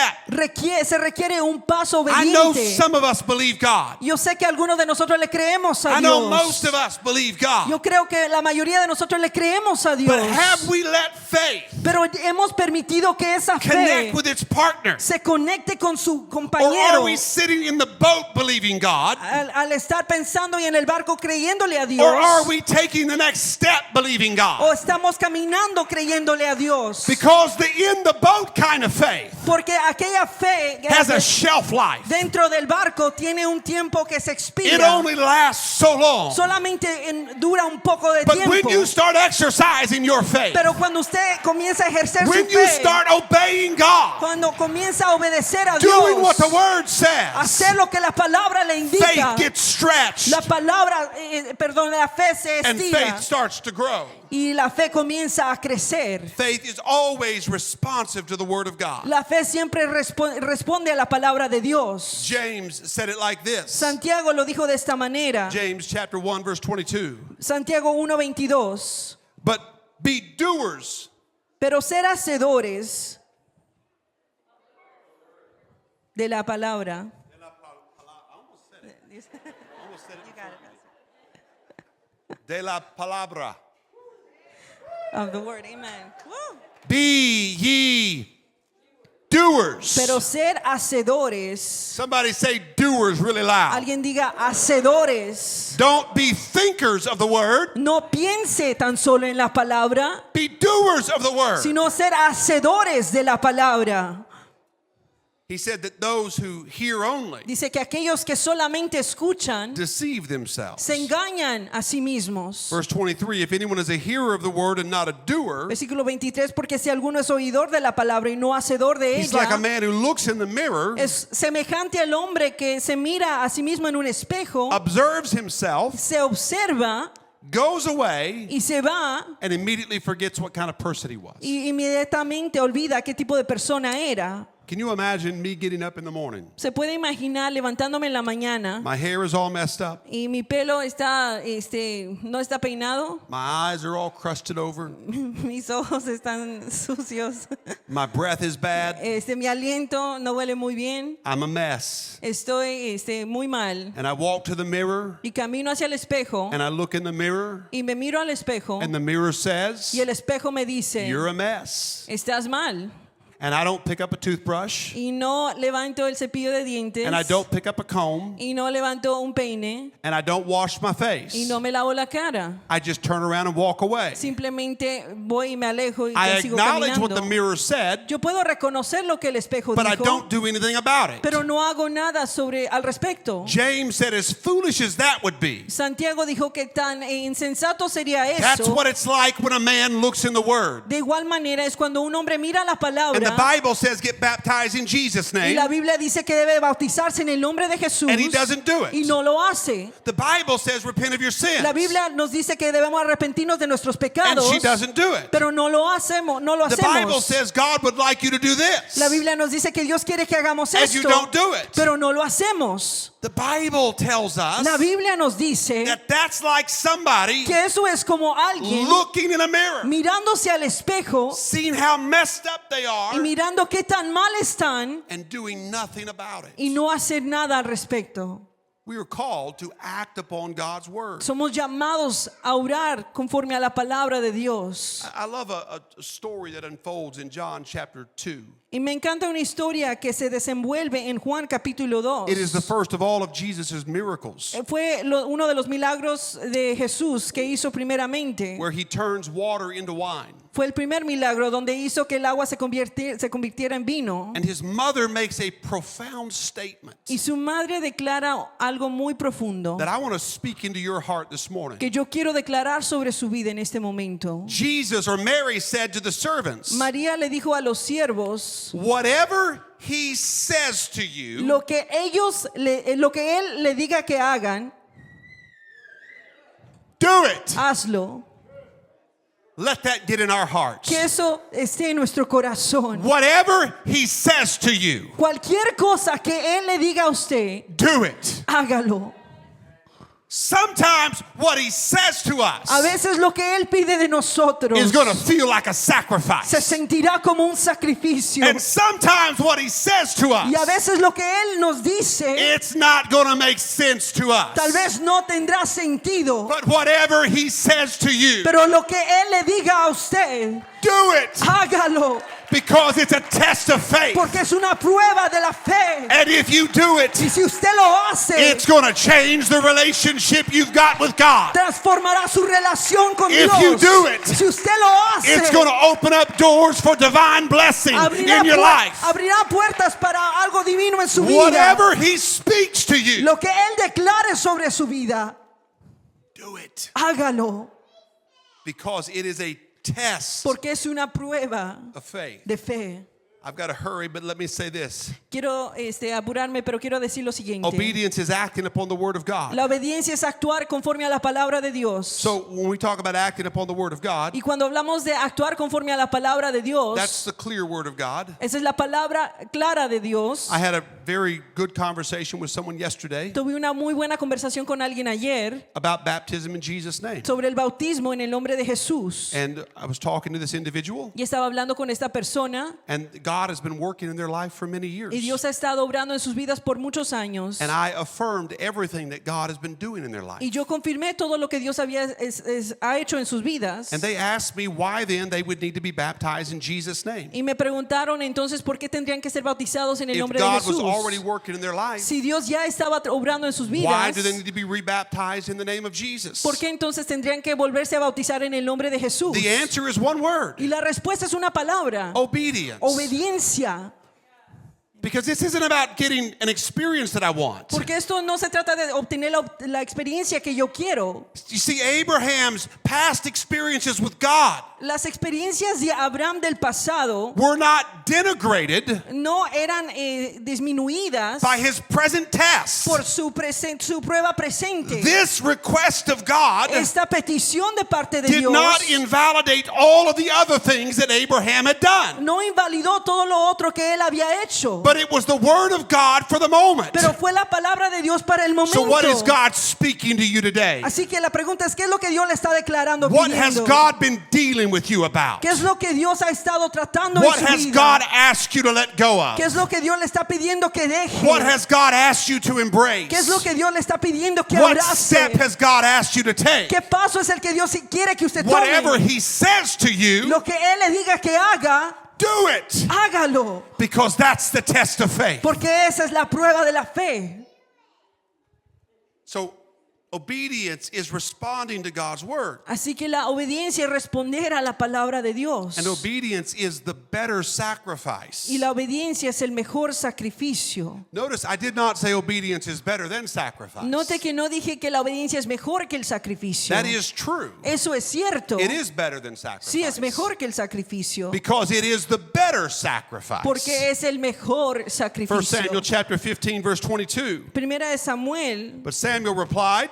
Se requiere un paso I know obediente. some of us believe God. Yo sé que algunos de nosotros le creemos a I know most Dios. of us believe God. Yo creo que la mayoría de nosotros le creemos a Dios. But have we let faith Pero hemos permitido que esa fe connect with its partner? se conecte con su Or are compañero we sitting in the boat believing God? al estar pensando y en el barco creyéndole a Dios. Or are we taking the next step believing O God? estamos caminando creyéndole a Dios. Because the in the boat kind of faith Porque aquella fe que has a shelf life. dentro del barco tiene un tiempo que se It expira. only lasts so long. Solamente dura un poco de But when tiempo. you start exercising your faith, Pero cuando usted comienza a ejercer su when you fe, start obeying God, cuando comienza a obedecer a doing Dios, what the word says, hacer lo que la palabra le indica, faith gets stretched la palabra, la fe se and estira faith starts to grow. y la fe comienza a crecer. Faith is always responsive to the word of God. La fe siempre responde a la palabra de Dios. James said it like this. Santiago lo dijo de esta manera. James chapter 1 verse 22. Santiago 1:22. But be doers Pero ser hacedores de la palabra. de la palabra. Of the word, amen. Woo. Be ye doers. Pero ser hacedores. Somebody say doers really loud. Alguien diga hacedores. Don't be thinkers of the word. No piense tan solo en la palabra, Be doers of the word. sino ser hacedores de la palabra. He said that those who hear only Dice que aquellos que solamente escuchan deceive themselves. se engañan a sí mismos. Verse 23, if anyone is a hearer of the word and not a doer, Versículo 23, porque si alguno es oidor de la palabra y no hacedor de he's like a ella, man who looks in the mirror, es semejante al hombre que se mira a sí mismo en un espejo, observes himself, se observa goes away, y se va and immediately forgets what kind of person he was. y inmediatamente olvida qué tipo de persona era. Can you imagine me getting up in the morning? Se puede imaginar levantándome en la mañana My hair is all messed up. y mi pelo está, no está peinado, My eyes are all crusted over. mis ojos están sucios, My breath is bad. mi aliento no huele muy bien, I'm a mess. estoy muy mal And I walk to the mirror y camino hacia el espejo and I look in the mirror y me miro al espejo and the mirror says, y el espejo me dice, you're a mess. estás mal. and I don't pick up a toothbrush, y no levanto el cepillo de dientes and I don't pick up a comb, y no levanto un peine and I don't wash my y face, no me lavo la cara. I just turn around and walk away. Simplemente voy y me alejo y I sigo acknowledge what the caminando. mirror said, Yo puedo reconocer lo que el espejo but I dijo, don't do anything about it. pero no hago nada al respecto. James said, as foolish as that would be, Santiago dijo que tan insensato sería that's eso. what it's like when a man looks in the Word. De igual manera es cuando un hombre mira la And the palabra Bible says, get baptized in Jesus' y name, la Biblia dice que debe bautizarse en el nombre de Jesús and he doesn't do it. y no lo hace. The Bible says, repent of your sins, La Biblia nos dice que debemos arrepentirnos de nuestros and pecados, she doesn't do it. pero no lo hacemos. The Bible says God would like you to do this, La Biblia nos dice que Dios quiere que hagamos and you esto, don't do it. pero no lo hacemos. The Bible tells us La Biblia nos dice that that's like somebody que eso es como alguien looking in a mirror, mirándose al espejo seeing how messed up they y are, mirando qué tan mal están and doing nothing about y it. no hacer nada al respecto. We are called to act upon God's word. Somos llamados a orar conforme a la palabra de Dios. I love a story that unfolds in John chapter 2. Y me encanta una historia que se desenvuelve en Juan capítulo 2. It is the first of all of Jesus' miracles, Fue uno de los milagros de Jesús que hizo primeramente. where he turns water into wine. Fue el primer milagro donde hizo que el agua se convirtiera en vino. And his mother makes a profound statement Y su madre declara algo muy profundo that I want to speak into your heart this morning. que yo quiero declarar sobre su vida en este momento. Jesus, or Mary, said to the servants, María le dijo a los siervos, whatever he says to you, lo que él le diga que hagan, do it. hazlo. Let that get in our hearts. Que eso esté en nuestro corazón. Whatever he says to you, Cualquier cosa que él le diga a usted, do it. hágalo. Sometimes what he says to A us veces lo que él pide de nosotros is going to feel like a se sacrifice. sentirá como un sacrificio. And sometimes what he says to Y a us, veces lo que él nos dice it's not going to make sense to tal us. vez no tendrá sentido. But whatever he says to you, Pero lo que él le diga a usted, do it, hágalo. because it's a test of faith. Porque es una prueba de la fe. And if you do it, Y si usted lo hace, it's going to change the relationship you've got with God. transformará su relación con If Dios. you do it, Si usted lo hace, It's going to open up doors for divine blessing in your life. abrirá puertas para algo divino en su vida. Whatever he speaks to you, Lo que él declare sobre su vida, do it, hágalo. because it is a test Porque es una prueba of faith. de fe. I've got to hurry, but let me say this. Quiero apurarme, pero quiero decir lo siguiente. Obedience is acting upon the word of God. La obediencia es actuar conforme a la palabra de Dios. So when we talk about acting upon the word of God, Y cuando hablamos de actuar conforme a la palabra de Dios, that's the clear word of God. esa es la palabra clara de Dios. I had a very good conversation with someone yesterday Tuve una muy buena conversación con alguien ayer about baptism in Jesus' name. sobre el bautismo en el nombre de Jesús. And I was talking to this individual, Y estaba hablando con esta persona and God has been working in their life for many years. y Dios ha estado obrando en sus vidas por muchos años. And I affirmed everything that God has been doing in their life. Y yo confirmé todo lo que Dios ha hecho en sus vidas. And they asked me why then they would need to be baptized in Jesus' name. Y me preguntaron entonces por qué tendrían que ser bautizados en el If nombre de God was Jesús. already working in their life, Si Dios ya estaba obrando en sus why vidas, do they need to be rebaptized in the name of Jesus? ¿por qué entonces tendrían que volverse a bautizar en el nombre de Jesús? The answer is one word: Y la respuesta es una palabra: obedience. obediencia. Because this isn't about getting an experience that I want. Porque esto no se trata de obtener la experiencia que yo quiero. You see, Abraham's past experiences with God Las experiencias de Abraham del pasado were not denigrated no eran disminuidas by his present test. por su prueba presente. This request of God Esta petición de parte de did Dios not invalidate all of the other things that Abraham had done. no invalidó todo lo otro que él había hecho. But it was the word of God for the moment. Pero fue la palabra de Dios para el momento. So what is God speaking to you today? Así que la pregunta es, ¿qué es lo que Dios le está declarando? What has pidiendo? God been dealing with you about? ¿Qué es lo que Dios ha estado tratando What en su has vida? God asked you to let go of? ¿Qué es lo que Dios le está pidiendo que deje? What has God asked you to embrace? ¿Qué es lo que Dios le está pidiendo que What abrace? step has God asked you to take? ¿Qué paso es el que Dios quiere que usted Whatever tome? he says to you, Lo que Él le diga que haga, Do it. Hágalo, Because that's the test of faith. porque esa es la prueba de la fe. So obedience is responding to God's word. Así que la obediencia es responder a la palabra de Dios. And obedience is the better sacrifice. Y la obediencia es el mejor sacrificio. Notice I did not say obedience is better than sacrifice. Note que no dije que la obediencia es mejor que el sacrificio. That is true. Eso es cierto. It is better than sacrifice. Sí, es mejor que el sacrificio. Because it is the better sacrifice. Porque es el mejor 1 sacrificio. Samuel chapter 15 verse 22. Primera de Samuel, But Samuel replied,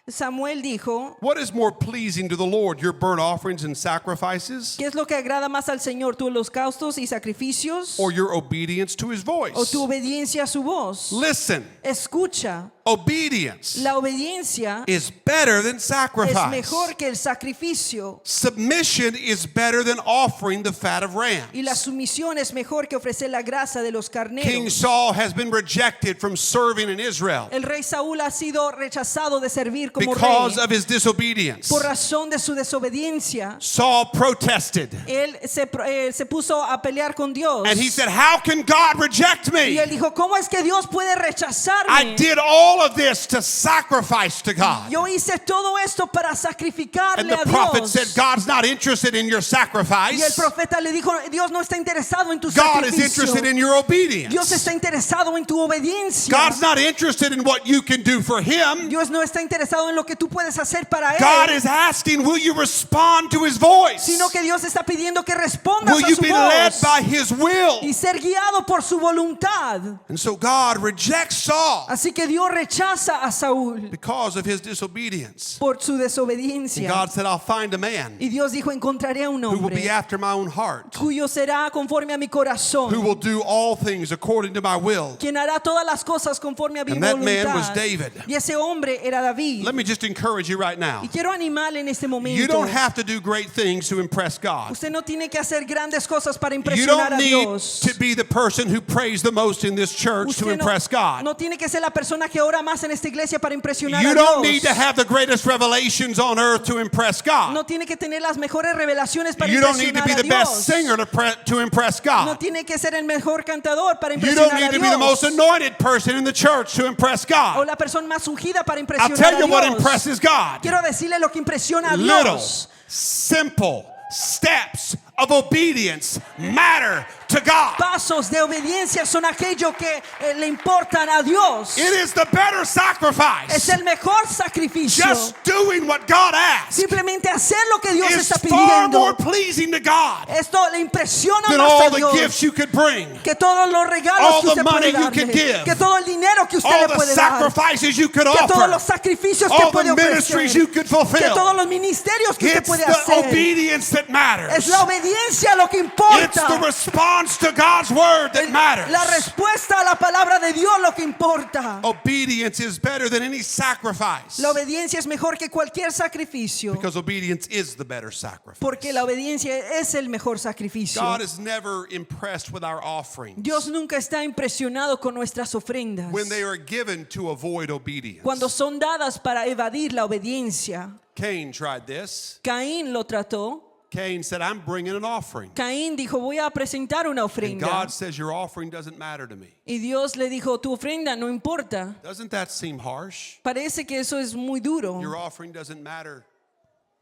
Samuel dijo, what is more pleasing to the Lord, your burnt offerings and sacrifices, ¿qué es lo que agrada más al Señor, tus holocaustos y sacrificios or your obedience to his voice? o tu obediencia a su voz? Listen, Escucha, obedience la obediencia is better than es sacrifice. mejor que el sacrificio Submission is better than offering the fat of rams. y la sumisión es mejor que ofrecer la grasa de los King carneros. Saul has been rejected from serving in Israel El rey Saúl ha sido rechazado de servir como because rey of his disobedience. por razón de su desobediencia. Saul protested Él se puso a pelear con Dios. and he said, how can God reject Y me? él dijo, ¿cómo es que Dios puede rechazarme? I did all of this to sacrifice to God. Yo hice todo esto para And sacrificarle the a prophet Dios. said, God's not interested in your Y el sacrifice. profeta le dijo, Dios no está interesado en tu God is sacrificio. interested in your Dios obedience. está interesado en tu obediencia. God's not interested in what you can do for him. Dios no está interesado en lo que tú puedes hacer para God él, is asking, will you respond to his voice? sino que Dios está pidiendo que respondas Will a you su be led voz by his will? y ser guiado por su voluntad. And so God rejects Saul Así que Dios rechaza a Saúl because of his disobedience. por su And desobediencia. God said, I'll find a man Y Dios dijo, encontraré a un who will be hombre after my own heart, cuyo será conforme a mi who corazón, will do all things according to my will. quien hará todas las cosas conforme a mi And that man was voluntad. David. Y ese hombre era David. Let me just encourage you right now. Y quiero animarle en este You momento. don't have to do great things to impress God. Usted no tiene que hacer grandes cosas para You impresionar don't a need Dios. to be the person who prays the most in this church to Usted no, impress God. no tiene que ser la persona que ora más en esta iglesia para impresionar You a don't Dios. need to have the greatest revelations on earth to impress God. No tiene que tener las mejores revelaciones para You don't need to impresionar be a the best Dios. singer to impress No God. tiene que ser el mejor cantador para You don't impresionar need a to be the most Dios. anointed person in the church to impress O God. la persona más ungida para I'll impresionar tell you a what Dios. impresses God. Quiero decirle lo que impresiona a Little, Dios. simple steps of obedience matter to God. Pasos de obediencia son aquellos que le importan a Dios. It is the better Es sacrifice. el mejor sacrificio. Just doing what God asks Simplemente hacer lo que Dios is está far more pidiendo. pleasing to God Esto le impresiona than más all a the Dios gifts you could bring, que todos los regalos all que the usted money puede you could darle, give, que todo el dinero que usted all le the puede dar, sacrifices you could que todos los offer, sacrificios que all puede the ministries you ofrecer, could que todos fulfill. los ministerios que usted It's puede the hacer. obedience that matters. Es la obediencia lo que It's importa. the response to God's word that matters. La respuesta a la palabra de Dios lo que importa. Obedience is better than any sacrifice La obediencia es mejor que cualquier sacrificio, because obedience is the better sacrifice. porque la obediencia es el mejor sacrificio. God is never impressed with our offerings Dios nunca está impresionado con nuestras ofrendas when they are given to avoid obedience. cuando son dadas para evadir la obediencia. Cain tried this. Caín lo trató. Cain said, I'm bringing an offering. Caín dijo, voy a presentar una And ofrenda. God says, your offering doesn't matter to me. Y Dios le dijo, tu ofrenda no importa. Doesn't that seem harsh? Parece que eso es muy duro. Your offering doesn't matter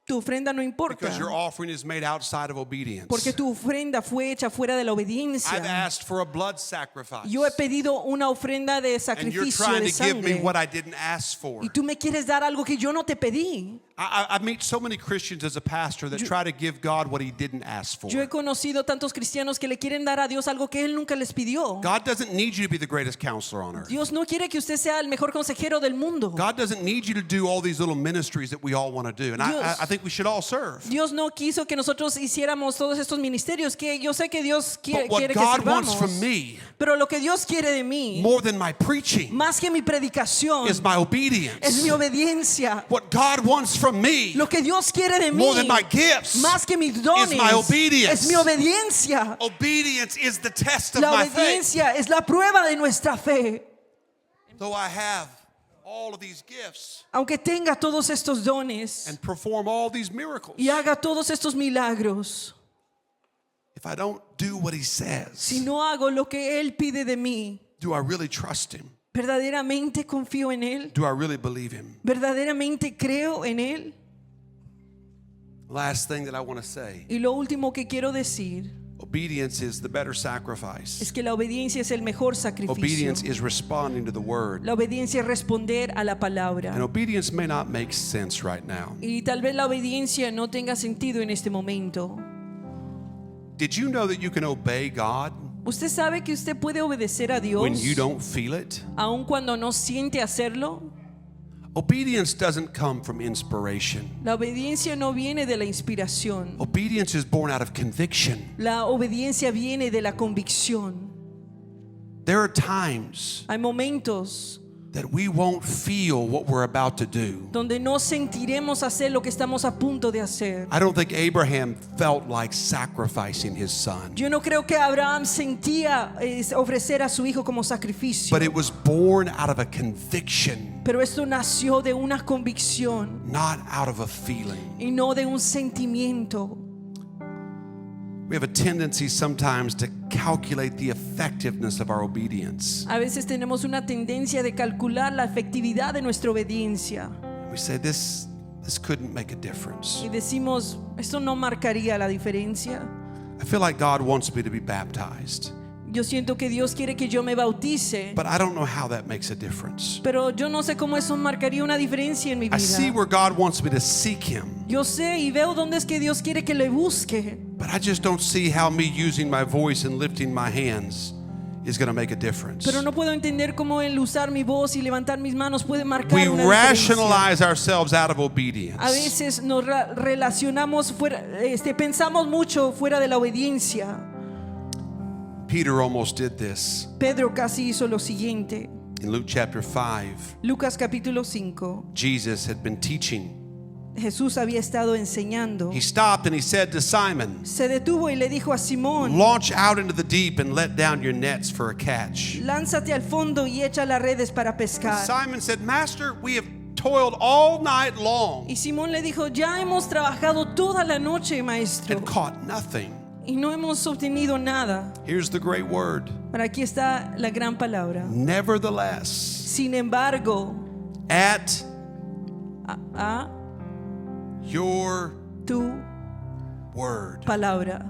Tu ofrenda no importa. because your offering is made outside of obedience. Porque tu ofrenda fue hecha fuera de la I've obediencia. asked for a blood sacrifice. Yo he pedido una ofrenda de And you're sacrificio trying de to give me sangre. what I didn't ask for. Y tú me quieres dar algo que yo no te pedí. I meet so many Christians as a pastor that try to give God what he didn't ask for. Yo he conocido tantos cristianos que le quieren dar a Dios algo que Él nunca les pidió. God doesn't need you to be the greatest counselor on earth. Dios no quiere que usted sea el mejor consejero del mundo. God doesn't need you to do all these little ministries that we all want to do. And I think we should all serve. Dios no quiso que nosotros hiciéramos todos estos ministerios que yo sé que Dios But what quiere que God wants sirvamos. from me, Pero lo que Dios quiere de mí, more than my preaching, más que mi predicación, is my obedience. es mi obediencia. What God wants from me, Lo que Dios quiere de mí, more than my gifts, más que mis dones, is my obedience. es mi obediencia. Obedience is the test of La my faith. obediencia es la prueba de nuestra fe. Though I have all of these gifts Aunque tenga todos estos dones and perform all these miracles, y haga todos estos milagros, if I don't do what he si says, no hago lo que Él pide de mí, do I really trust him? ¿verdaderamente confío en Él? Do I really believe him? ¿Verdaderamente creo en Él? Last thing that I want to say, Y lo último que quiero decir obedience is the better sacrifice. es que la obediencia es el mejor sacrificio. Obedience is responding to the word. La obediencia es responder a la palabra. And obedience may not make sense right now. Y tal vez la obediencia no tenga sentido en este momento. Did you know that you can obey God ¿Usted sabe que usted puede obedecer a Dios when you don't feel it? aun cuando no siente hacerlo? Obedience doesn't come from inspiration. La obediencia no viene de la inspiración. Obedience is born out of conviction. La obediencia viene de la convicción. There are times Hay momentos that we won't feel what we're about to do. donde no sentiremos hacer lo que estamos a punto de hacer. I don't think Abraham felt like sacrificing his son, Yo no creo que Abraham sentía ofrecer a su hijo como sacrificio. but it was born out of a conviction, Pero esto nació de una convicción not out of a feeling. y no de un sentimiento. We have a tendency sometimes to calculate the effectiveness of our obedience. A veces tenemos una tendencia de calcular la efectividad de nuestra obediencia We say this couldn't make a difference. y decimos, esto no marcaría la diferencia. I feel like God wants me to be baptized, Yo siento que Dios quiere que yo me bautice, but I don't know how that makes a difference. pero yo no sé cómo eso marcaría una diferencia en mi I see vida. where God wants me to seek him, Yo sé y veo dónde es que Dios quiere que le busque, but I just don't see how me using my voice and lifting my hands is going to make a difference. pero no puedo entender cómo el usar mi voz y levantar mis manos puede marcar We una diferencia. rationalize ourselves out of obedience. A veces nos relacionamos fuera, pensamos mucho fuera de la obediencia. Peter almost did this. Pedro casi hizo lo siguiente. In Luke chapter 5, Lucas capítulo 5. Jesus had been teaching. Jesús había estado enseñando. He stopped and he said to Simon, Se detuvo y le dijo a Simón, launch out into the deep and let down your nets for a catch. lánzate al fondo y echa las redes para pescar. Simon said, Master, we have toiled all night long Y Simón le dijo, ya hemos trabajado toda la noche, maestro, and caught nothing. y no hemos obtenido nada. Here's the great word. Pero aquí está la gran palabra. Nevertheless, Sin embargo, at a your tu word, palabra,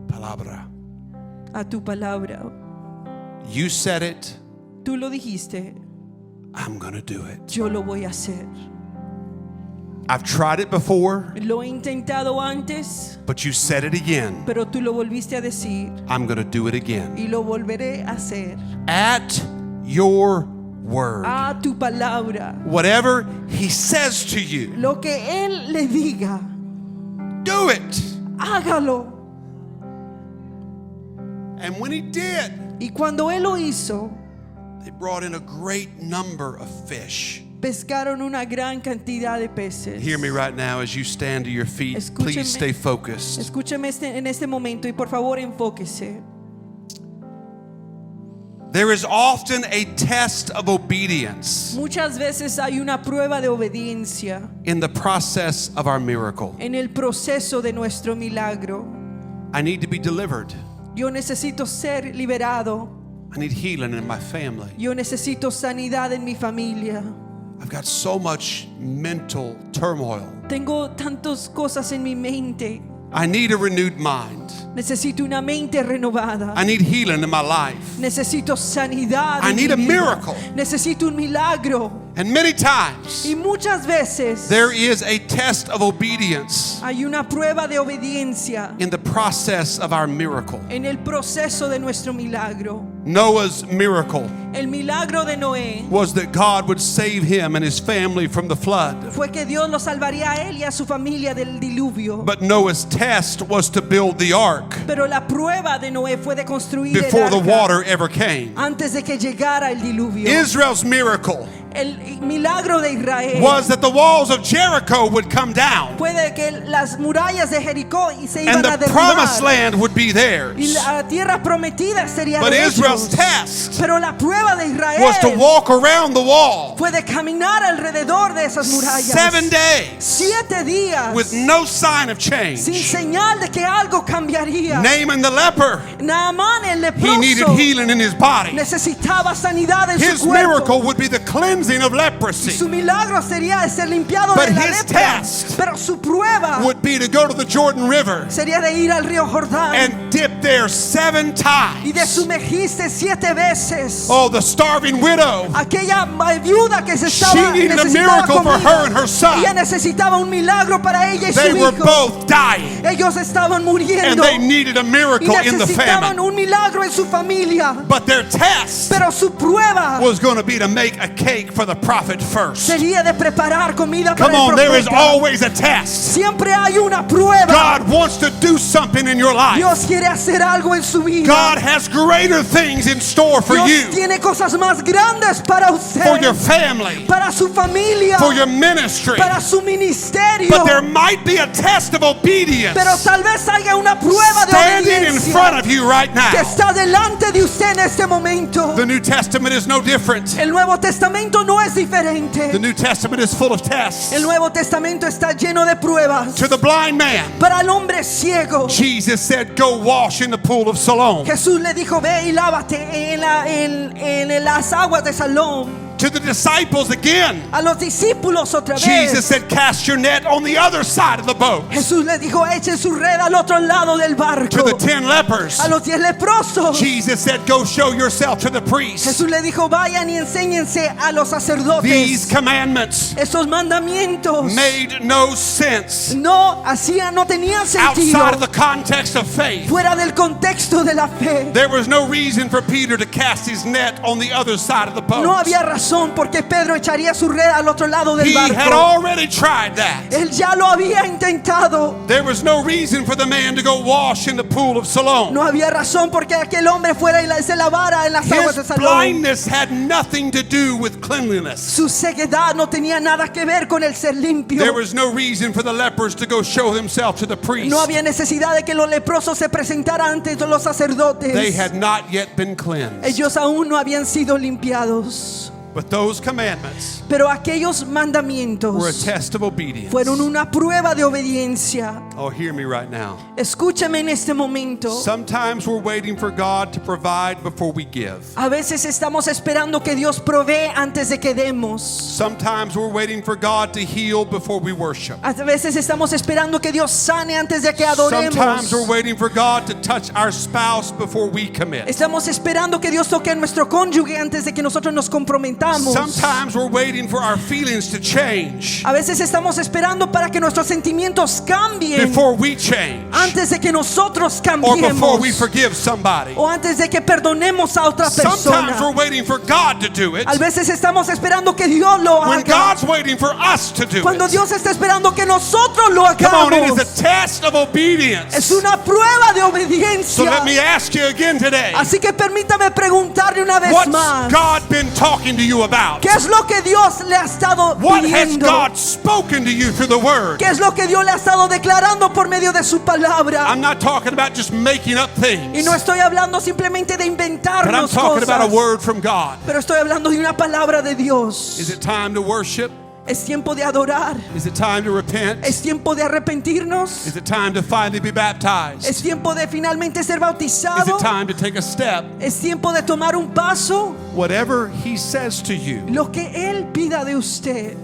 palabra. a tu palabra. You said it, Tú lo dijiste, I'm going to do it. yo lo voy a hacer. I've tried it before, Lo he intentado antes, but you said it again. pero tú lo volviste a decir I'm going to do it again. y lo volveré a hacer. At your word. A tu palabra. Whatever he says to you, Lo que Él le diga, do it. hágalo. And when he did, Y cuando Él lo hizo, they brought in a great number of fish. pescaron una gran cantidad de peces. Hear me right now as you stand to your feet. Escúcheme. Please stay focused. Escúcheme en este momento y por favor enfóquese. There is often a test of obedience Muchas veces hay una prueba de obediencia in the process of our miracle. en el proceso de nuestro milagro. I need to be delivered. Yo necesito ser liberado. I need healing in my family. Yo necesito sanidad en mi familia. I've got so much mental turmoil. Tengo tantas cosas en mi mente. I need a renewed mind. Necesito una mente renovada. I need healing in my life. Necesito sanidad. I en need mi a vida. miracle. Necesito un milagro. And many times, Y muchas veces there is a test of obedience hay una prueba de obediencia in the process of our miracle. en el proceso de nuestro milagro. Noah's miracle El milagro de Noé was that God would save him and his family from the flood. fue que Dios lo salvaría a él y a su familia del diluvio. But Noah's test was to build the ark Pero la prueba de Noé fue de construir el before the arca water ever came. antes de que llegara el diluvio. Israel's miracle el milagro de Israel was that the walls of Jericho would come down puede que las murallas de Jericó se iban and a the promised derribar land would be y theirs. la tierra prometida sería But de Israel's ellos. test Pero la prueba de was to Israel walk around the wall fue de caminar alrededor de esas murallas 7 days 7 días with no sign of sin change. señal de que algo cambiaría. Naaman the leper, Naamán el he needed leproso healing in his body. necesitaba sanidad en His su cuerpo. miracle would be the cleansing of Su leprosy. milagro sería de ser limpiado But de la his lepra. test Pero su prueba Would be to go to the Jordan River sería de ir al río Jordán and dip there 7 y de times. sumergirse 7 veces. Oh, the starving widow. Aquella viuda que se She estaba needed a necesitaba miracle for comida. her and her son. Ella necesitaba un milagro para ella y They su were hijo. both dying, Ellos estaban and muriendo they needed a y miracle in the necesitaban famine. un milagro en su familia. But their test Pero su prueba was going to be to make a cake for the prophet first. sería de preparar comida Come para el on, there is profeta. always a test. Siempre hay una prueba. God wants to do something in your life. Dios quiere hacer algo en su vida. God has greater things in store for Dios you, tiene cosas más grandes para usted, for your family, para su familia, for your ministry. para su ministerio. But there might be a test of obedience Pero tal vez haya una prueba de standing in front obediencia of you right que now. está delante de usted en este momento. The New Testament is no different. El Nuevo Testamento no es The diferente. New Testament is full of tests. El Nuevo Testamento está lleno de pruebas. To the blind man, Para el hombre ciego, Jesus said, go wash in the pool of Siloam. Jesús le dijo, ve y lávate en las aguas de Salón. To the disciples again, A los discípulos otra Jesus vez. said, cast your net on the other side of the boat. Jesús le dijo, echen su red al otro lado del To barco. the 10 lepers, A los 10 leprosos. Jesus said, go show yourself to the priests. Jesús le dijo, vayan y enséñense a los These sacerdotes. commandments Esos mandamientos made no sense no tenían sentido outside of the context of faith. fuera del contexto de la fe. There was no reason for Peter to cast his net on the other side of the boat. No había razón porque Pedro echaría su red al otro lado del He had barco. already tried that. Él ya lo había intentado. There was no reason for the man to go wash in the pool of Siloam. No había razón porque aquel hombre fuera y se lavara en las aguas de His Salón. blindness had nothing to do with cleanliness. Su ceguedad no tenía nada que ver con el ser limpio. There was no reason for the lepers to go show themselves to the priest. No había necesidad de que los leprosos se presentaran ante los sacerdotes. They had not yet been cleansed. Ellos aún no habían sido limpiados. But those commandments Pero aquellos were a mandamientos test of obedience. fueron una prueba de obediencia. Oh, hear me right now. Escúchame en este momento. Sometimes we're waiting for God to provide before we give. A veces estamos esperando que Dios provee antes de que demos. Sometimes we're waiting for God to heal before we worship. A veces estamos esperando que Dios sane antes de que adoremos. Sometimes we're waiting for God to touch our spouse before we commit. Estamos esperando que Dios toque a nuestro cónyuge antes de que nosotros nos comprometamos. Sometimes we're waiting for our feelings to change A veces estamos esperando para que nuestros sentimientos cambien before we change, antes de que nosotros or before we cambiemos forgive somebody. o antes de que perdonemos a otra Sometimes persona. we're waiting for God to do it A veces estamos esperando que Dios lo when haga. God's waiting for us to do Cuando it. Dios está esperando que nosotros lo Come on, it is hagamos. a test of obedience. Es una prueba de So obediencia. let me ask you again today. Así que permítame preguntarle una vez What's más. God been talking to you about? ¿Qué es lo que Dios le ha estado What has pidiendo? God spoken to you through the word? ¿Qué es lo que Dios le ha estado declarando por medio de su palabra? I'm not talking about just making up Y things, no estoy hablando simplemente de but I'm inventarnos talking about a cosas, word from God. pero estoy hablando de una palabra de Dios. Is it time to worship? Es tiempo de adorar. Is it time to repent? Es tiempo de arrepentirnos. Is it time to finally be baptized? Es tiempo de finalmente ser Is bautizado. it time to take a step? Es tiempo de tomar un paso. Whatever He says to you, Lo que Él pida de usted,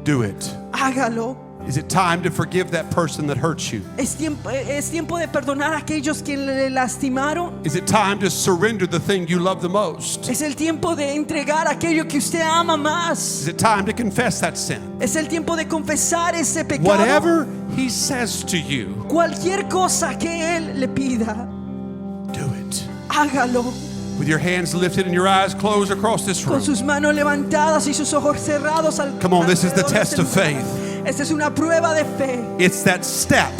do it. hágalo. Is it time to forgive that person that hurts you? Es tiempo de perdonar a aquellos que le lastimaron. Is it time to surrender the thing you love the most? Es el tiempo de entregar aquello que usted ama más. Is it time to confess that sin? Es el tiempo de confesar ese pecado. Whatever He says to you, Cualquier cosa que Él le pida, do it. hágalo. With your hands lifted and your eyes closed across this Con room. sus manos levantadas y sus ojos cerrados. Come on, this is the alrededor de test este of lugar. faith. Esta es una prueba de fe. It's that step.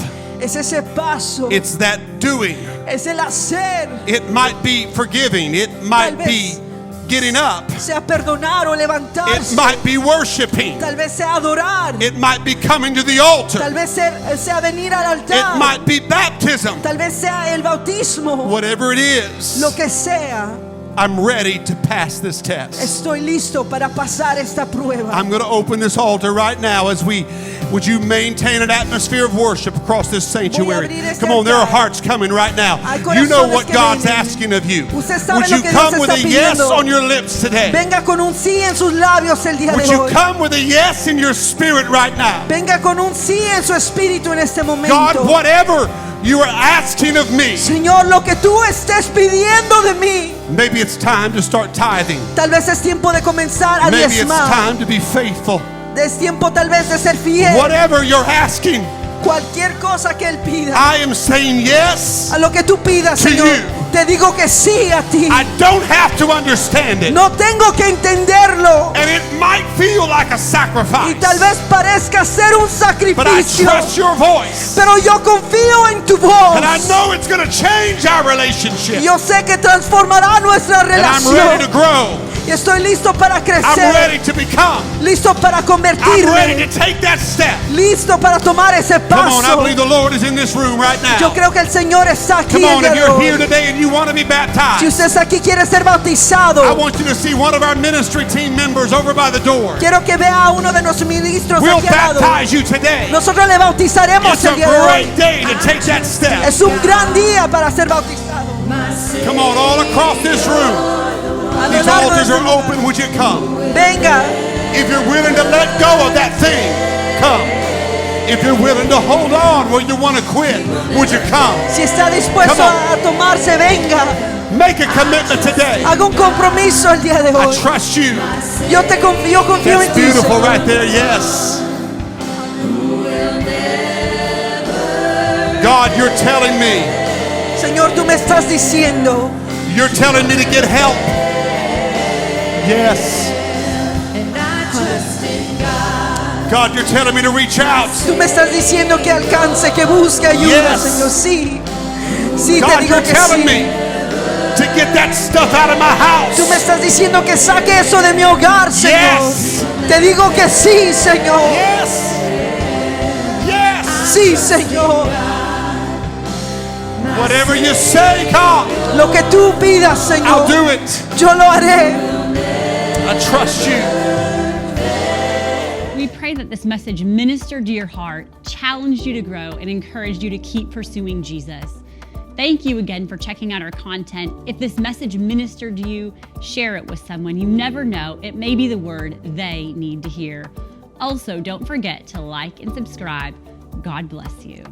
Es ese paso. It's that doing. Es el hacer. It might be forgiving. It might Tal vez be getting up. sea perdonar o It levantarse. might be worshiping. Tal vez sea adorar. It might be coming to the altar. Tal vez sea venir al It altar. might be baptism. Tal vez sea el bautismo. Whatever it is, Lo que sea, I'm ready to pass this test. estoy listo para pasar esta prueba. I'm going to open this altar right now would you maintain an atmosphere of worship across this sanctuary? abrir este Come on, there are altar. hearts coming right now. Hay You know corazones what que God's vienen. asking of you. Usted sabe Would lo you que Dios come with a está yes pidiendo. on your lips today? Venga con un sí en sus labios el día Would de you hoy. come with a yes in your spirit right now? Venga con un sí en su espíritu en este momento. God, whatever you are asking of me, Señor, lo que tú estés pidiendo de mí. maybe it's time to start tithing. Tal vez es tiempo de comenzar a Maybe it's diezmar. time to be faithful. Es tiempo tal vez de ser fiel. Whatever you're asking, Cualquier cosa que Él pida. I am saying yes. A lo que tú pidas, To Señor. you. Te digo que sí a ti. I don't have to understand it. No tengo que entenderlo. And it might feel like a Y sacrifice. tal vez parezca ser un But I sacrificio. trust your voice. Pero yo confío en tu voz. And I know it's going to change our relationship. Yo sé que transformará nuestra And I'm ready to relación. grow. Y estoy listo para I'm crecer. ready to become. Listo para I'm ready convertirme. to take that step. Listo para tomar ese Come on, I paso. believe the Lord is in this room right Yo now. creo que el Señor está aquí Come el on, día if de you're here hoy. today and you want to be Si baptized, usted está aquí quiere ser bautizado, I want you to see one of our ministry team members over by the door. quiero que vea a uno de nuestros ministros We'll aquí al lado. baptize you today. Nosotros le bautizaremos It's a el día de hoy. great day to take that step. Es un gran día para ser bautizado. Come on, all across this room. A lo These largo de altars este are lugar. open. Would you come? Venga, If you're willing to let go of that thing, come. If you're willing to hold on where you want to quit, would you come? si está dispuesto Come on. a tomarse, venga. Make a commitment today. Haga un compromiso el día de I hoy. trust you. Yo confío That's en ti, beautiful Señor. right there. Yes. God, you're telling me. Señor, tú me estás diciendo, You're telling me to get help. Yes. God, you're telling me to reach out. tú me estás diciendo que alcance, que busque ayuda, Yes. Señor. Sí, sí, te God, digo you're que telling sí. me to get that stuff out of my house. Tú me estás diciendo que saque eso de mi hogar, Señor. Yes. Te digo que sí, Señor. Yes. Yes. Sí, Señor. Whatever you say, God, Lo que tú pidas, I'll Señor, do it. yo lo haré. I trust you. We pray that this message ministered to your heart, challenged you to grow, and encouraged you to keep pursuing Jesus. Thank you again for checking out our content. If this message ministered to you, share it with someone. You never know, it may be the word they need to hear. Also, don't forget to like and subscribe. God bless you.